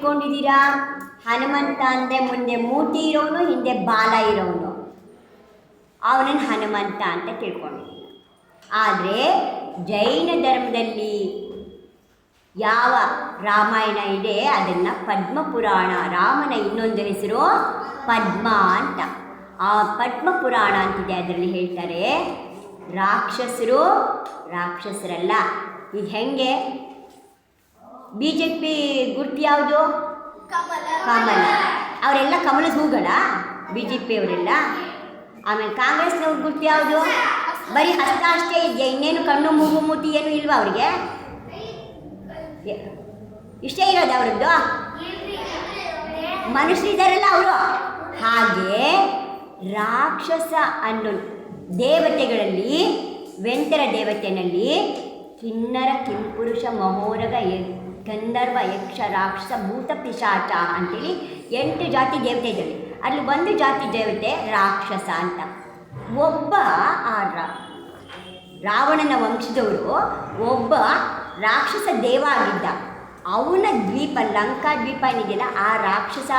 ತಿಳ್ಕೊಂಡಿದ್ದೀರಾ? ಹನುಮಂತ ಅಂದರೆ ಮುಂದೆ ಮೂತಿ ಇರೋನು, ಹಿಂದೆ ಬಾಲ ಇರೋನು, ಅವನನ್ನು ಹನುಮಂತ ಅಂತ ತಿಳ್ಕೊಂಡಿದ್ದೀರ. ಆದರೆ ಜೈನ ಧರ್ಮದಲ್ಲಿ ಯಾವ ರಾಮಾಯಣ ಇದೆ ಅದನ್ನು ಪದ್ಮಪುರಾಣ, ರಾಮನ ಇನ್ನೊಂದು ಹೆಸರು ಪದ್ಮ ಅಂತ. ಆ ಪದ್ಮಪುರಾಣ ಅಂತಿದೆ, ಅದರಲ್ಲಿ ಹೇಳ್ತಾರೆ ರಾಕ್ಷಸರಲ್ಲ. ಇದು ಹೆಂಗೆ? BJP ಗುರ್ತು ಯಾವುದು? ಕಮಲ. ಅವರೆಲ್ಲ ಕಮಲದ ಹೂಗಳ BJP ಅವರೆಲ್ಲ. ಆಮೇಲೆ ಕಾಂಗ್ರೆಸ್ನವ್ರ ಗುರ್ತು ಯಾವುದು? ಬರೀ ಹಸ್ತ ಅಷ್ಟೇ ಇದೆಯಾ, ಇನ್ನೇನು ಕಣ್ಣು ಮೂಗು ಮೂತಿ ಏನು ಇಲ್ವಾ ಅವ್ರಿಗೆ? ಇಷ್ಟೇ ಇರೋದು ಅವ್ರದ್ದು. ಮನುಷ್ಯರಿದ್ದಾರಲ್ಲ ಅವರು. ಹಾಗೆ ರಾಕ್ಷಸ ಅನ್ನೋ ದೇವತೆಗಳಲ್ಲಿ, ವೆಂಟರ ದೇವತೆಯಲ್ಲಿ ಕಿನ್ನರ, ಕಿಂಪುರುಷ, ಮಹೋರಗ, ಗಂಧರ್ವ, ಯಕ್ಷ, ರಾಕ್ಷಸ, ಭೂತ, ಪಿಶಾಚ ಅಂತೇಳಿ 8 ಜಾತಿ ದೇವತೆ ಇದ್ದಾರೆ. ಅಲ್ಲಿ ಒಂದು ಜಾತಿ ದೇವತೆ ರಾಕ್ಷಸ ಅಂತ. ಒಬ್ಬ ಆ ರಾವಣನ ವಂಶದವರು ಒಬ್ಬ ರಾಕ್ಷಸ ದೇವ ಆಗಿದ್ದ. ಅವನ ದ್ವೀಪ, ಲಂಕಾ ದ್ವೀಪ ಏನಿದೆಯಲ್ಲ, ಆ ರಾಕ್ಷಸ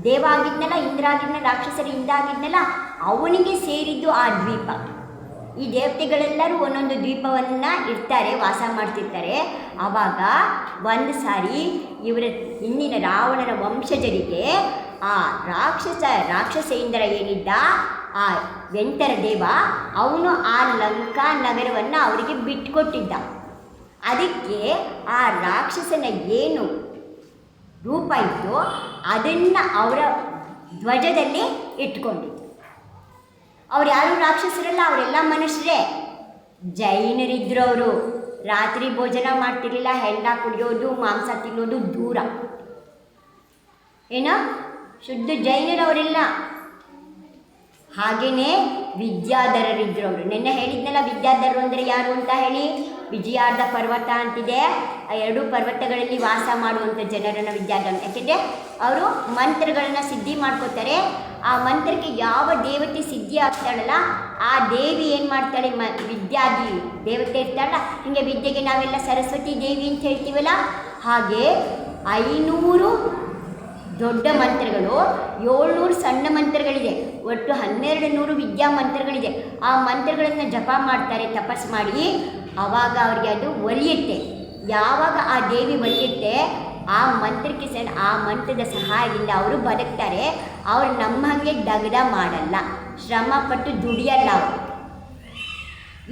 ದೇವ ಆಗಿದ್ನಲ್ಲ, ಇಂದ್ರ ಆಗಿದ್ನಲ್ಲ, ರಾಕ್ಷಸರ ಇಂದಾಗಿದ್ನಲ್ಲ, ಅವನಿಗೆ ಸೇರಿದ್ದು ಆ ದ್ವೀಪ. ಈ ದೇವತೆಗಳೆಲ್ಲರೂ ಒಂದೊಂದು ದ್ವೀಪವನ್ನು ಇರ್ತಾರೆ, ವಾಸ ಮಾಡ್ತಿರ್ತಾರೆ. ಆವಾಗ ಒಂದು ಸಾರಿ ಇವರ ಹಿಂದಿನ ರಾವಣನ ವಂಶಜರಿಗೆ ಆ ರಾಕ್ಷಸ ಇಂದ್ರ ಏನಿದ್ದ, ಆ ವೆಂಟರ ದೇವ, ಅವನು ಆ ಲಂಕಾ ನಗರವನ್ನು ಅವರಿಗೆ ಬಿಟ್ಟುಕೊಟ್ಟಿದ್ದ. ಅದಕ್ಕೆ ಆ ರಾಕ್ಷಸನ ಏನು ರೂಪ ಇತ್ತು ಅದನ್ನು ಅವರ ಧ್ವಜದಲ್ಲಿ ಇಟ್ಕೊಂಡಿದ್ದು. ಅವ್ರು ಯಾರೂ ರಾಕ್ಷಸರಲ್ಲ, ಅವರೆಲ್ಲ ಮನುಷ್ಯರೇ. ಜೈನರಿದ್ದರು ಅವರು. ರಾತ್ರಿ ಭೋಜನ ಮಾಡ್ತಿರ್ಲಿಲ್ಲ, ಹೆಂಡ ಕುಡಿಯೋದು, ಮಾಂಸ ತಿನ್ನೋದು ದೂರ. ಏನೋ ಶುದ್ಧ ಜೈನರವರೆಲ್ಲ. ಹಾಗೆಯೇ ವಿದ್ಯಾಧರರಿದ್ದರು ಅವರು. ನಿನ್ನೆ ಹೇಳಿದ್ನಲ್ಲ ವಿದ್ಯಾಧರರು ಅಂದರೆ ಯಾರು ಅಂತ ಹೇಳಿ. ವಿಜಯಾರ್ಧ ಪರ್ವತ ಅಂತಿದೆ, ಆ 2 ಪರ್ವತಗಳಲ್ಲಿ ವಾಸ ಮಾಡುವಂಥ ಜನರನ್ನು ವಿದ್ಯಾಧರರು. ಯಾಕೆಂದರೆ ಅವರು ಮಂತ್ರಗಳನ್ನು ಸಿದ್ಧಿ ಮಾಡ್ಕೋತಾರೆ. ಆ ಮಂತ್ರಕ್ಕೆ ಯಾವ ದೇವತೆ ಸಿದ್ಧಿ ಆಗ್ತಾಳಲ್ಲ, ಆ ದೇವಿ ಏನು ಮಾಡ್ತಾಳೆ, ವಿದ್ಯಾದಿ ದೇವತೆ ಇರ್ತಾಳಲ್ಲ. ಹೀಗೆ ವಿದ್ಯೆಗೆ ನಾವೆಲ್ಲ ಸರಸ್ವತಿ ದೇವಿ ಅಂತ ಹೇಳ್ತೀವಲ್ಲ, ಹಾಗೆ 500 ದೊಡ್ಡ ಮಂತ್ರಗಳು, 700 ಸಣ್ಣ ಮಂತ್ರಗಳಿದೆ. ಒಟ್ಟು 1200 ವಿದ್ಯಾ ಮಂತ್ರಗಳಿದೆ. ಆ ಮಂತ್ರಗಳನ್ನು ಜಪ ಮಾಡ್ತಾರೆ ತಪಸ್ಸು ಮಾಡಿ. ಆವಾಗ ಅವರಿಗೆ ಅದು ಒಲಿಯುತ್ತೆ. ಯಾವಾಗ ಆ ದೇವಿ ಒಲಿಯುತ್ತೆ, ಆ ಮಂತ್ರಕ್ಕೆ ಆ ಮಂತ್ರದ ಸಹಾಯದಿಂದ ಅವರು ಬದುಕ್ತಾರೆ. ಅವರು ನಮ್ಮ ಹಾಗೆ ದಗದ ಮಾಡಲ್ಲ, ಶ್ರಮಪಟ್ಟು ದುಡಿಯಲ್ಲ. ಅವರು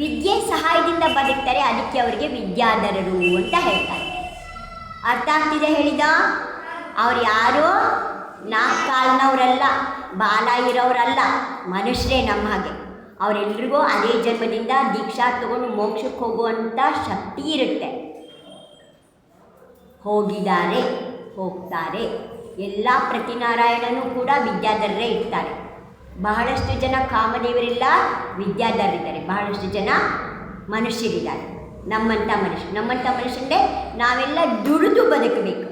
ವಿದ್ಯೆ ಸಹಾಯದಿಂದ ಬದುಕ್ತಾರೆ. ಅದಕ್ಕೆ ಅವರಿಗೆ ವಿದ್ಯಾಧರರು ಅಂತ ಹೇಳ್ತಾರೆ. ಅರ್ಥ ಆಗ್ತಿದೆ ಹೇಳಿದ? ಅವ್ರು ಯಾರು 4 ಕಾಲಿನವರಲ್ಲ, ಬಾಲ ಇರೋರಲ್ಲ, ಮನುಷ್ಯರೇ ನಮ್ಮ ಹಾಗೆ. ಅವರೆಲ್ರಿಗೂ ಅದೇ ಜನ್ಮದಿಂದ ದೀಕ್ಷಾ ತಗೊಂಡು ಮೋಕ್ಷಕ್ಕೆ ಹೋಗುವಂಥ ಶಕ್ತಿ ಇರುತ್ತೆ. ಹೋಗಿದ್ದಾರೆ, ಹೋಗ್ತಾರೆ. ಎಲ್ಲ ಪ್ರತಿನಾರಾಯಣನೂ ಕೂಡ ವಿದ್ಯಾಧರರೇ ಇರ್ತಾರೆ. ಬಹಳಷ್ಟು ಜನ ಕಾಮದೇವರೆಲ್ಲ ವಿದ್ಯಾಧರರಿದ್ದಾರೆ. ಬಹಳಷ್ಟು ಜನ ಮನುಷ್ಯರಿದ್ದಾರೆ. ನಮ್ಮಂಥ ಮನುಷ್ಯಂದರೆ ನಾವೆಲ್ಲ ದುಡಿದು ಬದುಕಬೇಕು.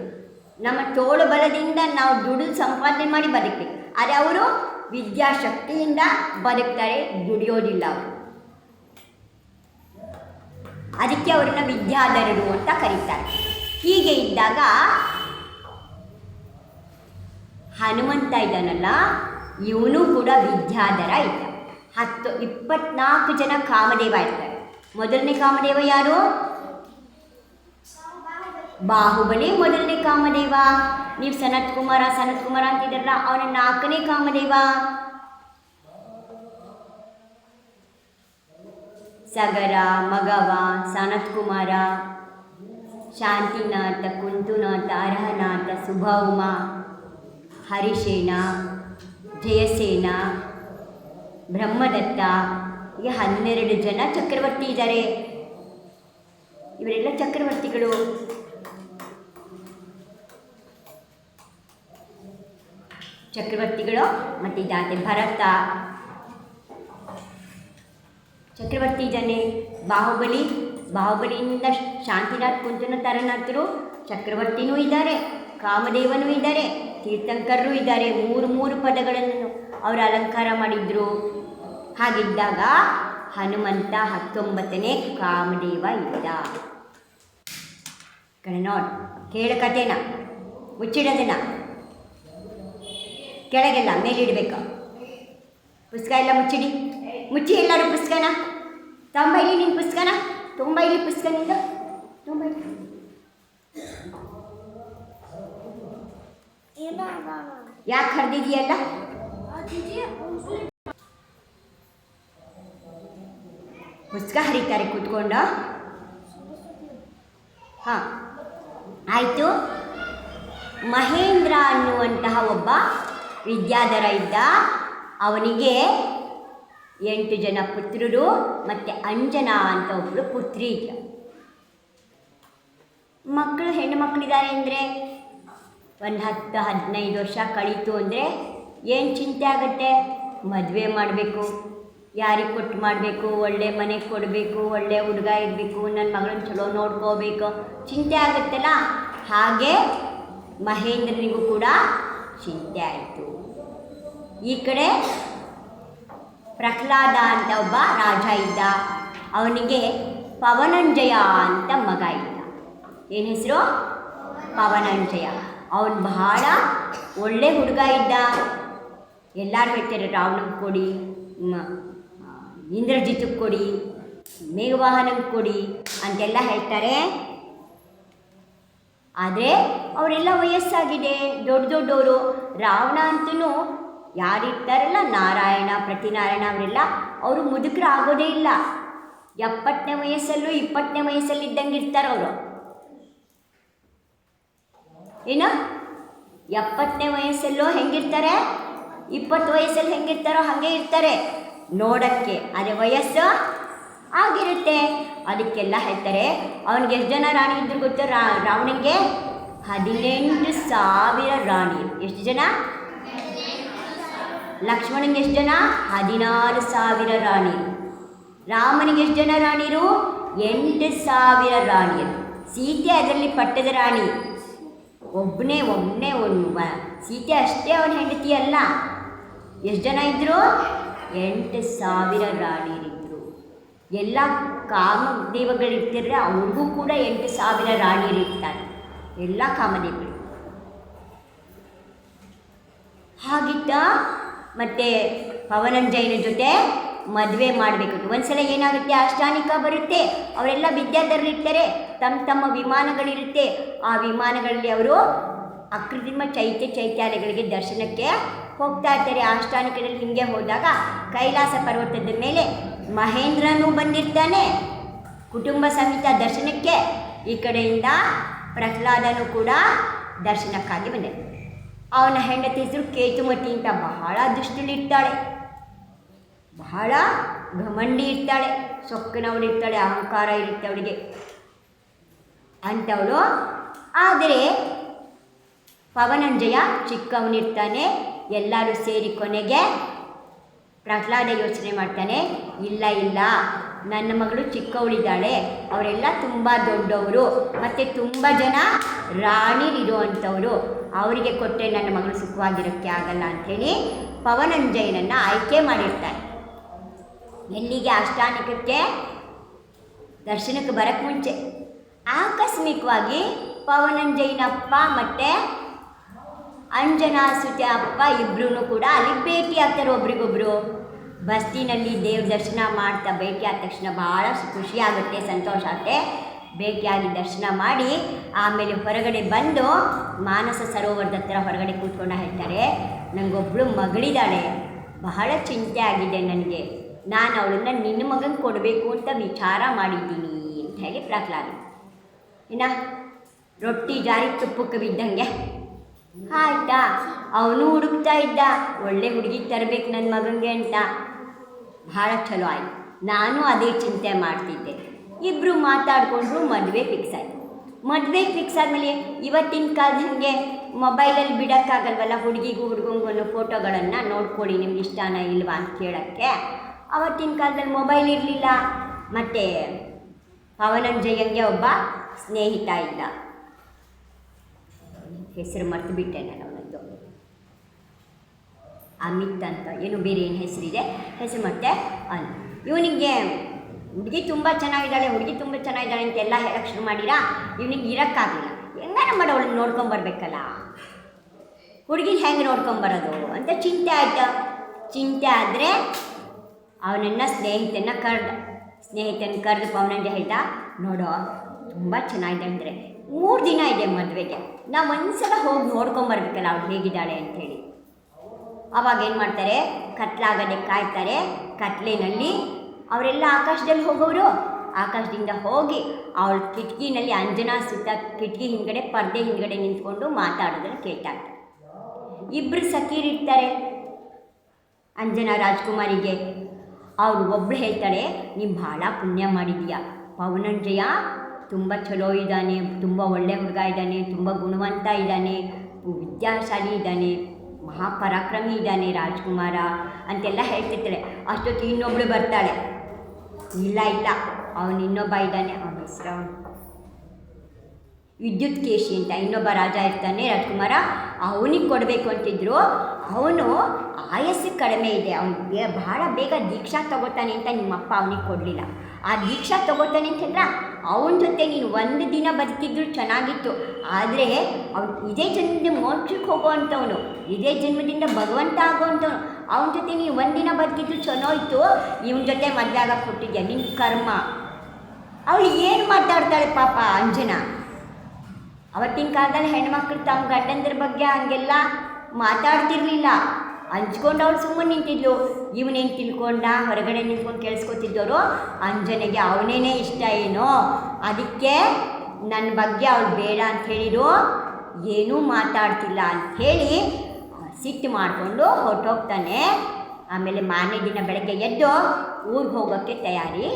ನಮ್ಮ ತೋಳು ಬಲದಿಂದ ನಾವು ದುಡಿದು ಸಂಪಾದನೆ ಮಾಡಿ ಬದುಕಬೇಕು. ಆದರೆ ಅವರು ವಿದ್ಯಾಶಕ್ತಿಯಿಂದ ಬದುಕ್ತಾರೆ, ದುಡಿಯೋದಿಲ್ಲ ಅವರು. ಅದಕ್ಕೆ ಅವರನ್ನು ವಿದ್ಯಾಧರರು ಅಂತ ಕರೀತಾರೆ. ಹೀಗೆ ಇದ್ದಾಗ ಹನುಮಂತ ಇದ್ದಾನಲ್ಲ, ಇವನು ಕೂಡ ವಿದ್ಯಾಧರ ಇದ್ದ. 24 ಜನ ಕಾಮದೇವ ಇರ್ತಾರೆ. ಮೊದಲನೇ ಕಾಮದೇವ ಯಾರು? ಬಾಹುಬಲಿ ಮೊದಲನೇ ಕಾಮದೇವ. ನೀವು ಸನತ್ ಕುಮಾರ ಅಂತಿದ್ರಲ್ಲ, ಅವನ 4ನೇ ಕಾಮದೇವ. ಸಗರ, ಮಗವ, ಸನತ್ ಕುಮಾರ, ಶಾಂತಿನಾಥ, ಕುಂತುನಾಥ, ಅರ್ಹನಾಥ, ಸುಭೌಮ, ಹರಿಶೇನ, ಜಯಸೇನ, ಬ್ರಹ್ಮದತ್ತ, ಹೀಗೆ 12 ಜನ ಚಕ್ರವರ್ತಿ ಇದ್ದಾರೆ. ಇವರೆಲ್ಲ ಚಕ್ರವರ್ತಿಗಳು. ಮತ್ತು ಇದಾದ ಭರತ ಚಕ್ರವರ್ತಿ ಇದ್ದಾನೆ. ಬಾಹುಬಲಿಯಿಂದ ಶಾಂತಿನಾಥ್, ಕುಂತುನಾಥ, ಅರ್ಹನಾಥರು ಚಕ್ರವರ್ತಿನೂ ಇದ್ದಾರೆ, ಕಾಮದೇವನೂ ಇದ್ದಾರೆ, ತೀರ್ಥಂಕರರು ಇದ್ದಾರೆ. 3 ಪದಗಳನ್ನು ಅವರು ಅಲಂಕಾರ ಮಾಡಿದ್ರು. ಹಾಗಿದ್ದಾಗ ಹನುಮಂತ 19ನೇ ಕಾಮದೇವ ಇದ್ದ. ನೋಡಿ ಕೇಳ ಕಥೆನ. ಮುಚ್ಚಿಡೋದನ್ನ ಕೆಳಗೆಲ್ಲ ಮೇಲಿಡಬೇಕು. ಪುಸ್ತಕ ಎಲ್ಲ ಮುಚ್ಚಿ ಎಲ್ಲರೂ ಪುಸ್ತಕನ ತೊಂಬೈಲಿ ನಿನ್ನ ಪುಸ್ತಕನ ತೊಂಬೈಲಿ ಪುಸ್ತಕ ನಿಂದು ತೊಂಬೈಲಿ ಯಾಕೆ ಕರೆದಿದೆಯಲ್ಲ ಪುಸ್ತಕ ಹರಿತಾರೆ ಕೂತ್ಕೊಂಡು. ಹಾಂ ಆಯಿತು. ಮಹೇಂದ್ರ ಅನ್ನುವಂತಹ ಒಬ್ಬ ವಿದ್ಯಾಧರ ಇದ್ದ. ಅವನಿಗೆ 8 ಜನ ಪುತ್ರರು ಮತ್ತು ಅಂಜನಾ ಅಂತ ಒಬ್ಬಳು ಪುತ್ರಿ ಇದ್ದ. ಮಕ್ಕಳು ಹೆಣ್ಣು ಮಕ್ಕಳಿದ್ದಾರೆ ಅಂದರೆ ಒಂದು 10-15 ವರ್ಷ ಕಳೀತು ಅಂದರೆ ಏನು ಚಿಂತೆ ಆಗುತ್ತೆ? ಮದುವೆ ಮಾಡಬೇಕು, ಯಾರಿಗೆ ಕೊಟ್ಟು ಮಾಡಬೇಕು, ಒಳ್ಳೆ ಮನೆಗೆ ಕೊಡಬೇಕು, ಒಳ್ಳೆ ಹುಡುಗ ಇರಬೇಕು, ನನ್ನ ಮಗಳನ್ನ ಚಲೋ ನೋಡ್ಕೋಬೇಕು, ಚಿಂತೆ ಆಗುತ್ತಲ್ಲ. ಹಾಗೆ ಮಹೇಂದ್ರನಿಗೂ ಕೂಡ ಚಿಂತೆ ಆಯಿತು. ಈ ಕಡೆ ಪ್ರಹ್ಲಾದ ಅಂತ ಒಬ್ಬ ರಾಜ ಇದ್ದ. ಅವನಿಗೆ ಪವನಂಜಯ ಅಂತ ಮಗ ಇದ್ದ. ಏನು ಹೆಸರು? ಪವನಂಜಯ. ಅವನು ಬಹಳ ಒಳ್ಳೆ ಹುಡುಗ ಇದ್ದ. ಎಲ್ಲರೂ ಹೇಳ್ತಾರೆ ರಾವಣಗೆ ಕೊಡಿ, ಇಂದ್ರಜಿತ್ಗೆ ಕೊಡಿ, ಮೇಘವಾಹನಕ್ಕೆ ಕೊಡಿ ಅಂತೆಲ್ಲ ಹೇಳ್ತಾರೆ. ಆದರೆ ಅವರೆಲ್ಲ ವಯಸ್ಸಾಗಿದೆ, ದೊಡ್ಡವರು. ರಾವಣ ಅಂತೂ ಯಾರಿರ್ತಾರಲ್ಲ, ನಾರಾಯಣ, ಪ್ರತಿನಾರಾಯಣ, ಅವರೆಲ್ಲ ಅವರು ಮುದುಕರು ಆಗೋದೇ ಇಲ್ಲ. 70ನೇ ವಯಸ್ಸಲ್ಲೂ 20ನೇ ವಯಸ್ಸಲ್ಲಿ ಇದ್ದಂಗೆ ಇರ್ತಾರೆ ಅವರು. ಏನು 70ನೇ ವಯಸ್ಸಲ್ಲೂ ಹೆಂಗಿರ್ತಾರೆ, 20 ವಯಸ್ಸಲ್ಲಿ ಹೆಂಗಿರ್ತಾರೋ ಹಾಗೆ ಇರ್ತಾರೆ ನೋಡೋಕ್ಕೆ. ಅದೇ ವಯಸ್ಸು ಆಗಿರುತ್ತೆ. ಅದಕ್ಕೆಲ್ಲ ಹೇಳ್ತಾರೆ. ಅವನಿಗೆ ಎಷ್ಟು ಜನ ರಾಣಿ ಇದ್ರು ಗೊತ್ತು? ರಾವಣನಿಗೆ 18,000 ರಾಣಿ. ಎಷ್ಟು ಜನ? ಲಕ್ಷ್ಮಣನಿಗೆ ಎಷ್ಟು ಜನ? 16,000 ರಾಣಿ. ರಾಮನಿಗೆ ಎಷ್ಟು ಜನ ರಾಣಿರು? 8,000 ರಾಣಿಯರು. ಸೀತೆ ಅದರಲ್ಲಿ ಪಟ್ಟದ ರಾಣಿ. ಒಬ್ಬನೇ ಒಂದು ಸೀತೆ ಅಷ್ಟೇ ಅವನ ಹೆಂಡತಿ ಅಲ್ಲ. ಎಷ್ಟು ಜನ ಇದ್ದರು? 8,000 ರಾಣಿಯರಿದ್ದರು. ಎಲ್ಲ ಕಾಮದೇವಗಳಿರ್ತಿದ್ರೆ ಅವ್ರಿಗೂ ಕೂಡ 8,000 ರಾಣಿಯರಿರ್ತಾರೆ. ಎಲ್ಲ ಕಾಮದೇವರು ಹಾಗಿದ್ದ. ಮತ್ತು ಪವನಂಜಯನ ಜೊತೆ ಮದುವೆ ಮಾಡಬೇಕು. ಒಂದ್ಸಲ ಏನಾಗುತ್ತೆ, ಅಷ್ಟಾನಿಕ ಬರುತ್ತೆ. ಅವರೆಲ್ಲ ವಿದ್ಯಾಧರರಿರ್ತಾರೆ, ತಮ್ಮ ವಿಮಾನಗಳಿರುತ್ತೆ. ಆ ವಿಮಾನಗಳಲ್ಲಿ ಅವರು ಅಕೃತ್ರಿಮ ಚೈತ್ಯಾಲಯಗಳಿಗೆ ದರ್ಶನಕ್ಕೆ ಹೋಗ್ತಾ ಇರ್ತಾರೆ. ಅಷ್ಟಾನಿಕದಲ್ಲಿ ಹಿಂಗೆ ಹೋದಾಗ ಕೈಲಾಸ ಪರ್ವತದ ಮೇಲೆ ಮಹೇಂದ್ರನೂ ಬಂದಿರ್ತಾನೆ ಕುಟುಂಬ ಸಮೇತ ದರ್ಶನಕ್ಕೆ. ಈ ಕಡೆಯಿಂದ ಪ್ರಹ್ಲಾದನೂ ಕೂಡ ದರ್ಶನಕ್ಕಾಗಿ ಬಂದೆ. ಅವನ ಹೆಂಡತಿ ಹೆಸರು ಕೇತುಮತಿ ಅಂತ. ಬಹಳ ದುಷ್ಟಳಿರ್ತಾಳೆ, ಬಹಳ ಘಮಂಡಿ ಇರ್ತಾಳೆ, ಸೊಕ್ಕನವಳಿರ್ತಾಳೆ, ಅಹಂಕಾರ ಇರುತ್ತೆ ಅವಳಿಗೆ ಅಂಥವಳು. ಆದರೆ ಪವನಂಜಯ ಚಿಕ್ಕವನಿರ್ತಾನೆ. ಎಲ್ಲರೂ ಸೇರಿ ಕೊನೆಗೆ ಪ್ರಹ್ಲಾದ ಯೋಚನೆ ಮಾಡ್ತಾನೆ, ಇಲ್ಲ ನನ್ನ ಮಗಳು ಚಿಕ್ಕವಳಿದ್ದಾಳೆ, ಅವರೆಲ್ಲ ತುಂಬ ದೊಡ್ಡವರು ಮತ್ತು ತುಂಬ ಜನ ರಾಣಿಲಿರುವಂಥವರು, ಅವರಿಗೆ ಕೊಟ್ಟರೆ ನನ್ನ ಮಗಳು ಸುಖವಾಗಿರೋಕ್ಕೆ ಆಗಲ್ಲ ಅಂಥೇಳಿ ಪವನಂಜಯನನ್ನು ಆಯ್ಕೆ ಮಾಡಿರ್ತಾನೆ. ಎಲ್ಲಿಗೆ? ಅಷ್ಟಾನಿಕಕ್ಕೆ ದರ್ಶನಕ್ಕೆ ಬರೋಕ್ಕೆ ಮುಂಚೆ ಆಕಸ್ಮಿಕವಾಗಿ ಪವನಂಜಯನಪ್ಪ ಮತ್ತು ಅಂಜನಾ ಸುತೆ ಅಪ್ಪ ಇಬ್ಬರೂ ಕೂಡ ಅಲ್ಲಿ ಭೇಟಿ ಆಗ್ತಾರೆ ಒಬ್ರಿಗೊಬ್ರು. ಬಸ್ತಿನಲ್ಲಿ ದೇವ್ರ ದರ್ಶನ ಮಾಡ್ತಾ ಭೇಟಿ ಆದ ತಕ್ಷಣ ಭಾಳ ಖುಷಿಯಾಗುತ್ತೆ, ಸಂತೋಷ ಆಗುತ್ತೆ. ಭೇಟಿಯಾಗಿ ದರ್ಶನ ಮಾಡಿ ಆಮೇಲೆ ಹೊರಗಡೆ ಬಂದು ಮಾನಸ ಸರೋವರದ ಹತ್ರ ಹೊರಗಡೆ ಕೂತ್ಕೊಂಡು ಹೇಳ್ತಾರೆ, ನನಗೊಬ್ಬಳು ಮಗಳಿದ್ದಾಳೆ, ಬಹಳ ಚಿಂತೆ ಆಗಿದೆ ನನಗೆ, ನಾನು ಅವಳನ್ನು ನಿನ್ನ ಮಗನ ಕೊಡಬೇಕು ಅಂತ ವಿಚಾರ ಮಾಡಿದ್ದೀನಿ ಅಂತ ಹೇಳಿ ಪ್ರಹ್ಲಾದ. ಇನ್ನು ರೊಟ್ಟಿ ಜಾರಿ ತುಪ್ಪಕ್ಕೆ ಬಿದ್ದಂಗೆ ಆಯ್ತಾ. ಅವನು ಹುಡುಕ್ತಾ ಇದ್ದ, ಒಳ್ಳೆ ಹುಡುಗಿ ತರಬೇಕು ನನ್ನ ಮಗನಿಗೆ ಅಂತ. ಭಾಳ ಚಲೋ ಆಯಿತು. ನಾನು ಅದೇ ಚಿಂತೆ ಮಾಡ್ತಿದ್ದೆ. ಇಬ್ಬರು ಮಾತಾಡಿಕೊಂಡ್ರು, ಮದುವೆ ಫಿಕ್ಸ್ ಆಯಿತು. ಮದುವೆ ಫಿಕ್ಸ್ ಆದಮೇಲೆ ಇವತ್ತಿನ ಕಾಲದ ಹಾಗೆ ಮೊಬೈಲಲ್ಲಿ ಬಿಡೋಕ್ಕಾಗಲ್ವಲ್ಲ, ಹುಡುಗಿಗೂ ಹುಡುಗಂಗೂ ಫೋಟೋಗಳನ್ನು ನೋಡ್ಕೊಳ್ಳಿ ನಿಮ್ಗೆ ಇಷ್ಟನಾ ಇಲ್ವಾ ಅಂತ ಕೇಳೋಕ್ಕೆ. ಅವತ್ತಿನ ಕಾಲದಲ್ಲಿ ಮೊಬೈಲ್ ಇರಲಿಲ್ಲ. ಮತ್ತು ಪವನಂಜಯಂಗೆ ಒಬ್ಬ ಸ್ನೇಹಿತ ಇದ್ದ, ಹೆಸರು ಮರ್ತು ಬಿಟ್ಟೆ ನಾನು ಅವನದ್ದು, ಅಮಿತ್ ಅಂತ, ಏನು ಬೇರೆ ಏನು ಹೆಸರಿದೆ, ಹೆಸರು ಮತ್ತೆ ಅಲ್ಲ. ಇವನಿಗೆ ಹುಡುಗಿ ತುಂಬ ಚೆನ್ನಾಗಿದ್ದಾಳೆ ಅಂತೆಲ್ಲ ಹೇಳಕ್ಕೆ ಶುರು ಮಾಡಿರಾ. ಇವನಿಗೆ ಇರೋಕ್ಕಾಗಲಿಲ್ಲ. ಹೆಂಗಾರ ಮಾಡಿ ಅವಳನ್ನ ನೋಡ್ಕೊಂಬರ್ಬೇಕಲ್ಲ ಹುಡುಗಿನ ಹೆಂಗೆ ನೋಡ್ಕೊಂಬರೋದು ಅಂತ ಚಿಂತೆ ಆಯ್ತು. ಚಿಂತೆ ಆದರೆ ಅವನನ್ನು ಸ್ನೇಹಿತನ ಕರೆದು ಪವನಂಜ ಹೇಳ್ದ, ನೋಡೋ ತುಂಬ ಚೆನ್ನಾಗಿದೆ ಅಂದರೆ 3 ದಿನ ಇದೆ ಮದುವೆಗೆ, ನಾವು ಒಂದ್ಸಲ ಹೋಗಿ ನೋಡ್ಕೊಂಬರ್ಬೇಕಲ್ಲ ಅವಳು ಹೇಗಿದ್ದಾಳೆ ಅಂಥೇಳಿ. ಆವಾಗ ಏನು ಮಾಡ್ತಾರೆ, ಕತ್ಲಾಗದೆ ಕಾಯ್ತಾರೆ. ಕತ್ಲಿನಲ್ಲಿ ಅವರೆಲ್ಲ ಆಕಾಶದಲ್ಲಿ ಹೋಗೋರು, ಆಕಾಶದಿಂದ ಹೋಗಿ ಅವಳ ಕಿಟಕಿನಲ್ಲಿ ಅಂಜನಾ ಸುತ್ತ ಕಿಟಕಿ ಹಿಂದ್ಗಡೆ ಪರ್ದೆ ಹಿಂದ್ಗಡೆ ನಿಂತ್ಕೊಂಡು ಮಾತಾಡೋದನ್ನು ಕೇಳ್ತಾರೆ. ಇಬ್ಬರು ಸಖೀರಿರ್ತಾರೆ ಅಂಜನಾ ರಾಜ್ಕುಮಾರಿಗೆ. ಅವರು ಒಬ್ಬಳು ಹೇಳ್ತಾಳೆ, ನೀನು ಭಾಳ ಪುಣ್ಯ ಮಾಡಿದೀಯ, ಪವನಂಜಯ ತುಂಬ ಚಲೋ ಇದ್ದಾನೆ, ತುಂಬ ಒಳ್ಳೆ ಹುಡುಗ ಇದ್ದಾನೆ, ತುಂಬ ಗುಣವಂತ ಇದ್ದಾನೆ, ವಿದ್ಯಾಶಾಲಿ ಇದ್ದಾನೆ, ಮಹಾಪರಾಕ್ರಮಿ ಇದ್ದಾನೆ ರಾಜ್ಕುಮಾರ ಅಂತೆಲ್ಲ ಹೇಳ್ತಿರ್ತಾಳೆ. ಅಷ್ಟೊತ್ತು ಇನ್ನೊಬ್ಬಳು ಬರ್ತಾಳೆ, ಇಲ್ಲ ಅವನು ಇನ್ನೊಬ್ಬ ಇದ್ದಾನೆ, ಅವನ ಹೆಸರು ವಿದ್ಯುತ್ ಕೇಶಿ ಅಂತ ಇನ್ನೊಬ್ಬ ರಾಜ ಇರ್ತಾನೆ ರಾಜ್ಕುಮಾರ, ಅವನಿಗೆ ಕೊಡಬೇಕು ಅಂತಿದ್ರು. ಅವನು ಆಯಸ್ಸು ಕಡಿಮೆ ಇದೆ, ಅವನಿಗೆ ಭಾಳ ಬೇಗ ದೀಕ್ಷಾ ತಗೋತಾನೆ ಅಂತ ನಿಮ್ಮಪ್ಪ ಅವನಿಗೆ ಕೊಡಲಿಲ್ಲ. ಆ ದೀಕ್ಷಾ ತಗೋತಾನೆ ಅಂತಂದ್ರೆ ಅವನ ಜೊತೆ ನೀನು 1 ದಿನ ಬದುಕಿದ್ರು ಚೆನ್ನಾಗಿತ್ತು. ಆದರೆ ಅವನು ಇದೇ ಜನ್ಮದಿಂದ ಮೋಕ್ಷಕ್ಕೆ ಹೋಗೋವಂಥವನು, ಇದೇ ಜನ್ಮದಿಂದ ಭಗವಂತ ಆಗೋವಂಥವನು. ಅವನ ಜೊತೆ ನೀನು 1 ದಿನ ಬದುಕಿದ್ರು ಚಲೋ ಇತ್ತು, ಇವನ ಜೊತೆ ಮದುವೆ ಆಗಕ್ಕೆ ಕೊಟ್ಟಿದ್ಯಾ, ನಿನ್ನ ಕರ್ಮ. ಅವಳು ಏನು ಮಾತಾಡ್ತಾಳೆ ಪಾಪ ಅಂಜನಾ. ಅವತ್ತಿನ ಕಾಲದಲ್ಲಿ ಹೆಣ್ಮಕ್ಳು ತಮ್ಮ ಗಂಡಂದ್ರ ಬಗ್ಗೆ ಹಂಗೆಲ್ಲ ಮಾತಾಡ್ತಿರ್ಲಿಲ್ಲ, ಹಂಚ್ಕೊಂಡು ಅವಳು ಸುಮ್ಮನೆ ನಿಂತಿದ್ಲು. ಇವನೇನು ತಿಳ್ಕೊಂಡ, ಹೊರಗಡೆ ನಿಂತ್ಕೊಂಡು ಕೇಳಿಸ್ಕೊತಿದ್ದವರು ಅಂಜನೆಗೆ ಅವನೇನೇ ಇಷ್ಟ ಏನೋ, ಅದಕ್ಕೆ ನನ್ನ ಬಗ್ಗೆ ಅವಳು ಬೇಡ ಅಂತ ಹೇಳಿರು, ಏನೂ ಮಾತಾಡ್ತಿಲ್ಲ ಅಂಥೇಳಿ ಸಿಟ್ಟು ಮಾಡಿಕೊಂಡು ಹೊರಟೋಗ್ತಾನೆ. ಆಮೇಲೆ ಮಾರನೇ ದಿನ ಬೆಳಗ್ಗೆ ಎದ್ದು ಊರಿಗೆ ಹೋಗೋಕ್ಕೆ ತಯಾರಿ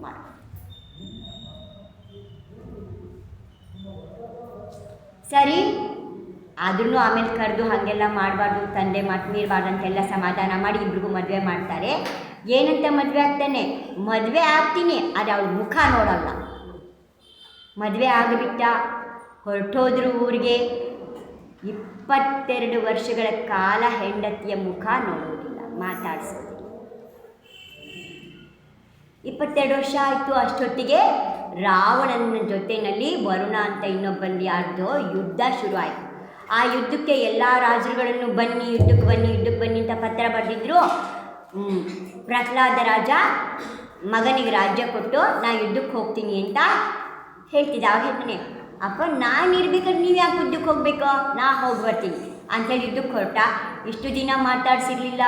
ಮಾಡಿ. ಸರಿ, ಆದ್ರೂ ಆಮೇಲೆ ಕರೆದು ಹಾಗೆಲ್ಲ ಮಾಡಬಾರ್ದು, ತಂದೆ ಮಾತು ಮೀರಬಾರ್ದು ಅಂತೆಲ್ಲ ಸಮಾಧಾನ ಮಾಡಿ ಇಬ್ರಿಗೂ ಮದುವೆ ಮಾಡ್ತಾರೆ. ಏನಂತ ಮದುವೆ ಆಗ್ತಾನೆ, ಮದುವೆ ಆಗ್ತೀನಿ ಆದರೆ ಅವಳ ಮುಖ ನೋಡಲ್ಲ. ಮದುವೆ ಆಗಿಬಿಟ್ಟ, ಹೊರಟೋದ್ರು ಊರಿಗೆ. 22 ವರ್ಷಗಳ ಕಾಲ ಹೆಂಡತಿಯ ಮುಖ ನೋಡೋದಿಲ್ಲ, ಮಾತಾಡಿಸೋದಿಲ್ಲ. 22 ವರ್ಷ ಆಯಿತು. ಅಷ್ಟೊತ್ತಿಗೆ ರಾವಣನ ಜೊತೆಯಲ್ಲಿ ವರುಣ ಅಂತ ಇನ್ನೊಬ್ಬಲ್ಲಿ ಯಾರ್ದೋ ಯುದ್ಧ ಶುರು ಆಯಿತು. ಆ ಯುದ್ಧಕ್ಕೆ ಎಲ್ಲ ರಾಜರುಗಳನ್ನು ಬನ್ನಿ ಯುದ್ಧಕ್ಕೆ ಬನ್ನಿ ಅಂತ ಪತ್ರ ಬರೆದಿದ್ರು. ಪ್ರಹ್ಲಾದ ರಾಜ ಮಗನಿಗೆ ರಾಜ್ಯ ಕೊಟ್ಟು ನಾ ಯುದ್ಧಕ್ಕೆ ಹೋಗ್ತೀನಿ ಅಂತ ಹೇಳ್ತಿದ್ದ. ಅವಾಗ ಹೇಳ್ತಾನೆ, ಅಪ್ಪ ನಾನು ಇರ್ಬೇಕಾದ್ರೆ ನೀವು ಯಾಕೆ ಯುದ್ಧಕ್ಕೆ ಹೋಗಬೇಕು, ನಾ ಹೋಗಿ ಬರ್ತೀನಿ ಅಂಥೇಳಿ ಯುದ್ಧಕ್ಕೆ ಹೊರಟ. ಇಷ್ಟು ದಿನ ಮಾತಾಡ್ಸಿರ್ಲಿಲ್ಲ.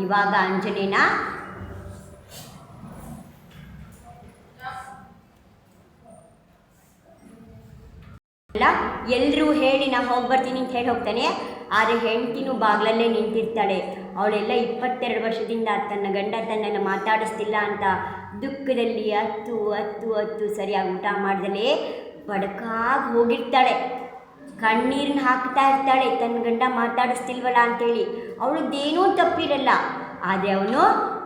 ಇವಾಗ ಅಂಜನೇನ ಎಲ್ಲರೂ ಹೇಳಿ ನಾ ಹೋಗಿ ಬರ್ತೀನಿ ಅಂತ ಹೇಳಿ ಹೋಗ್ತಾನೆ. ಆದರೆ ಹೆಂಡತಿನೂ ಬಾಗಿಲಲ್ಲೇ ನಿಂತಿರ್ತಾಳೆ. ಅವಳೆಲ್ಲ 22 ವರ್ಷದಿಂದ ತನ್ನ ಗಂಡ ತನ್ನನ್ನು ಮಾತಾಡಿಸ್ತಿಲ್ಲ ಅಂತ ದುಃಖದಲ್ಲಿ ಹತ್ತು ಸರಿಯಾಗಿ ಊಟ ಮಾಡ್ದಲೇ ಬಡಕಾಗಿ ಹೋಗಿರ್ತಾಳೆ. ಕಣ್ಣೀರನ್ನ ಹಾಕ್ತಾ ಇರ್ತಾಳೆ, ತನ್ನ ಗಂಡ ಮಾತಾಡಿಸ್ತಿಲ್ವಲ್ಲ ಅಂಥೇಳಿ. ಅವಳದ್ದೇನೂ ತಪ್ಪಿರಲ್ಲ. ಆದರೆ ಅವನು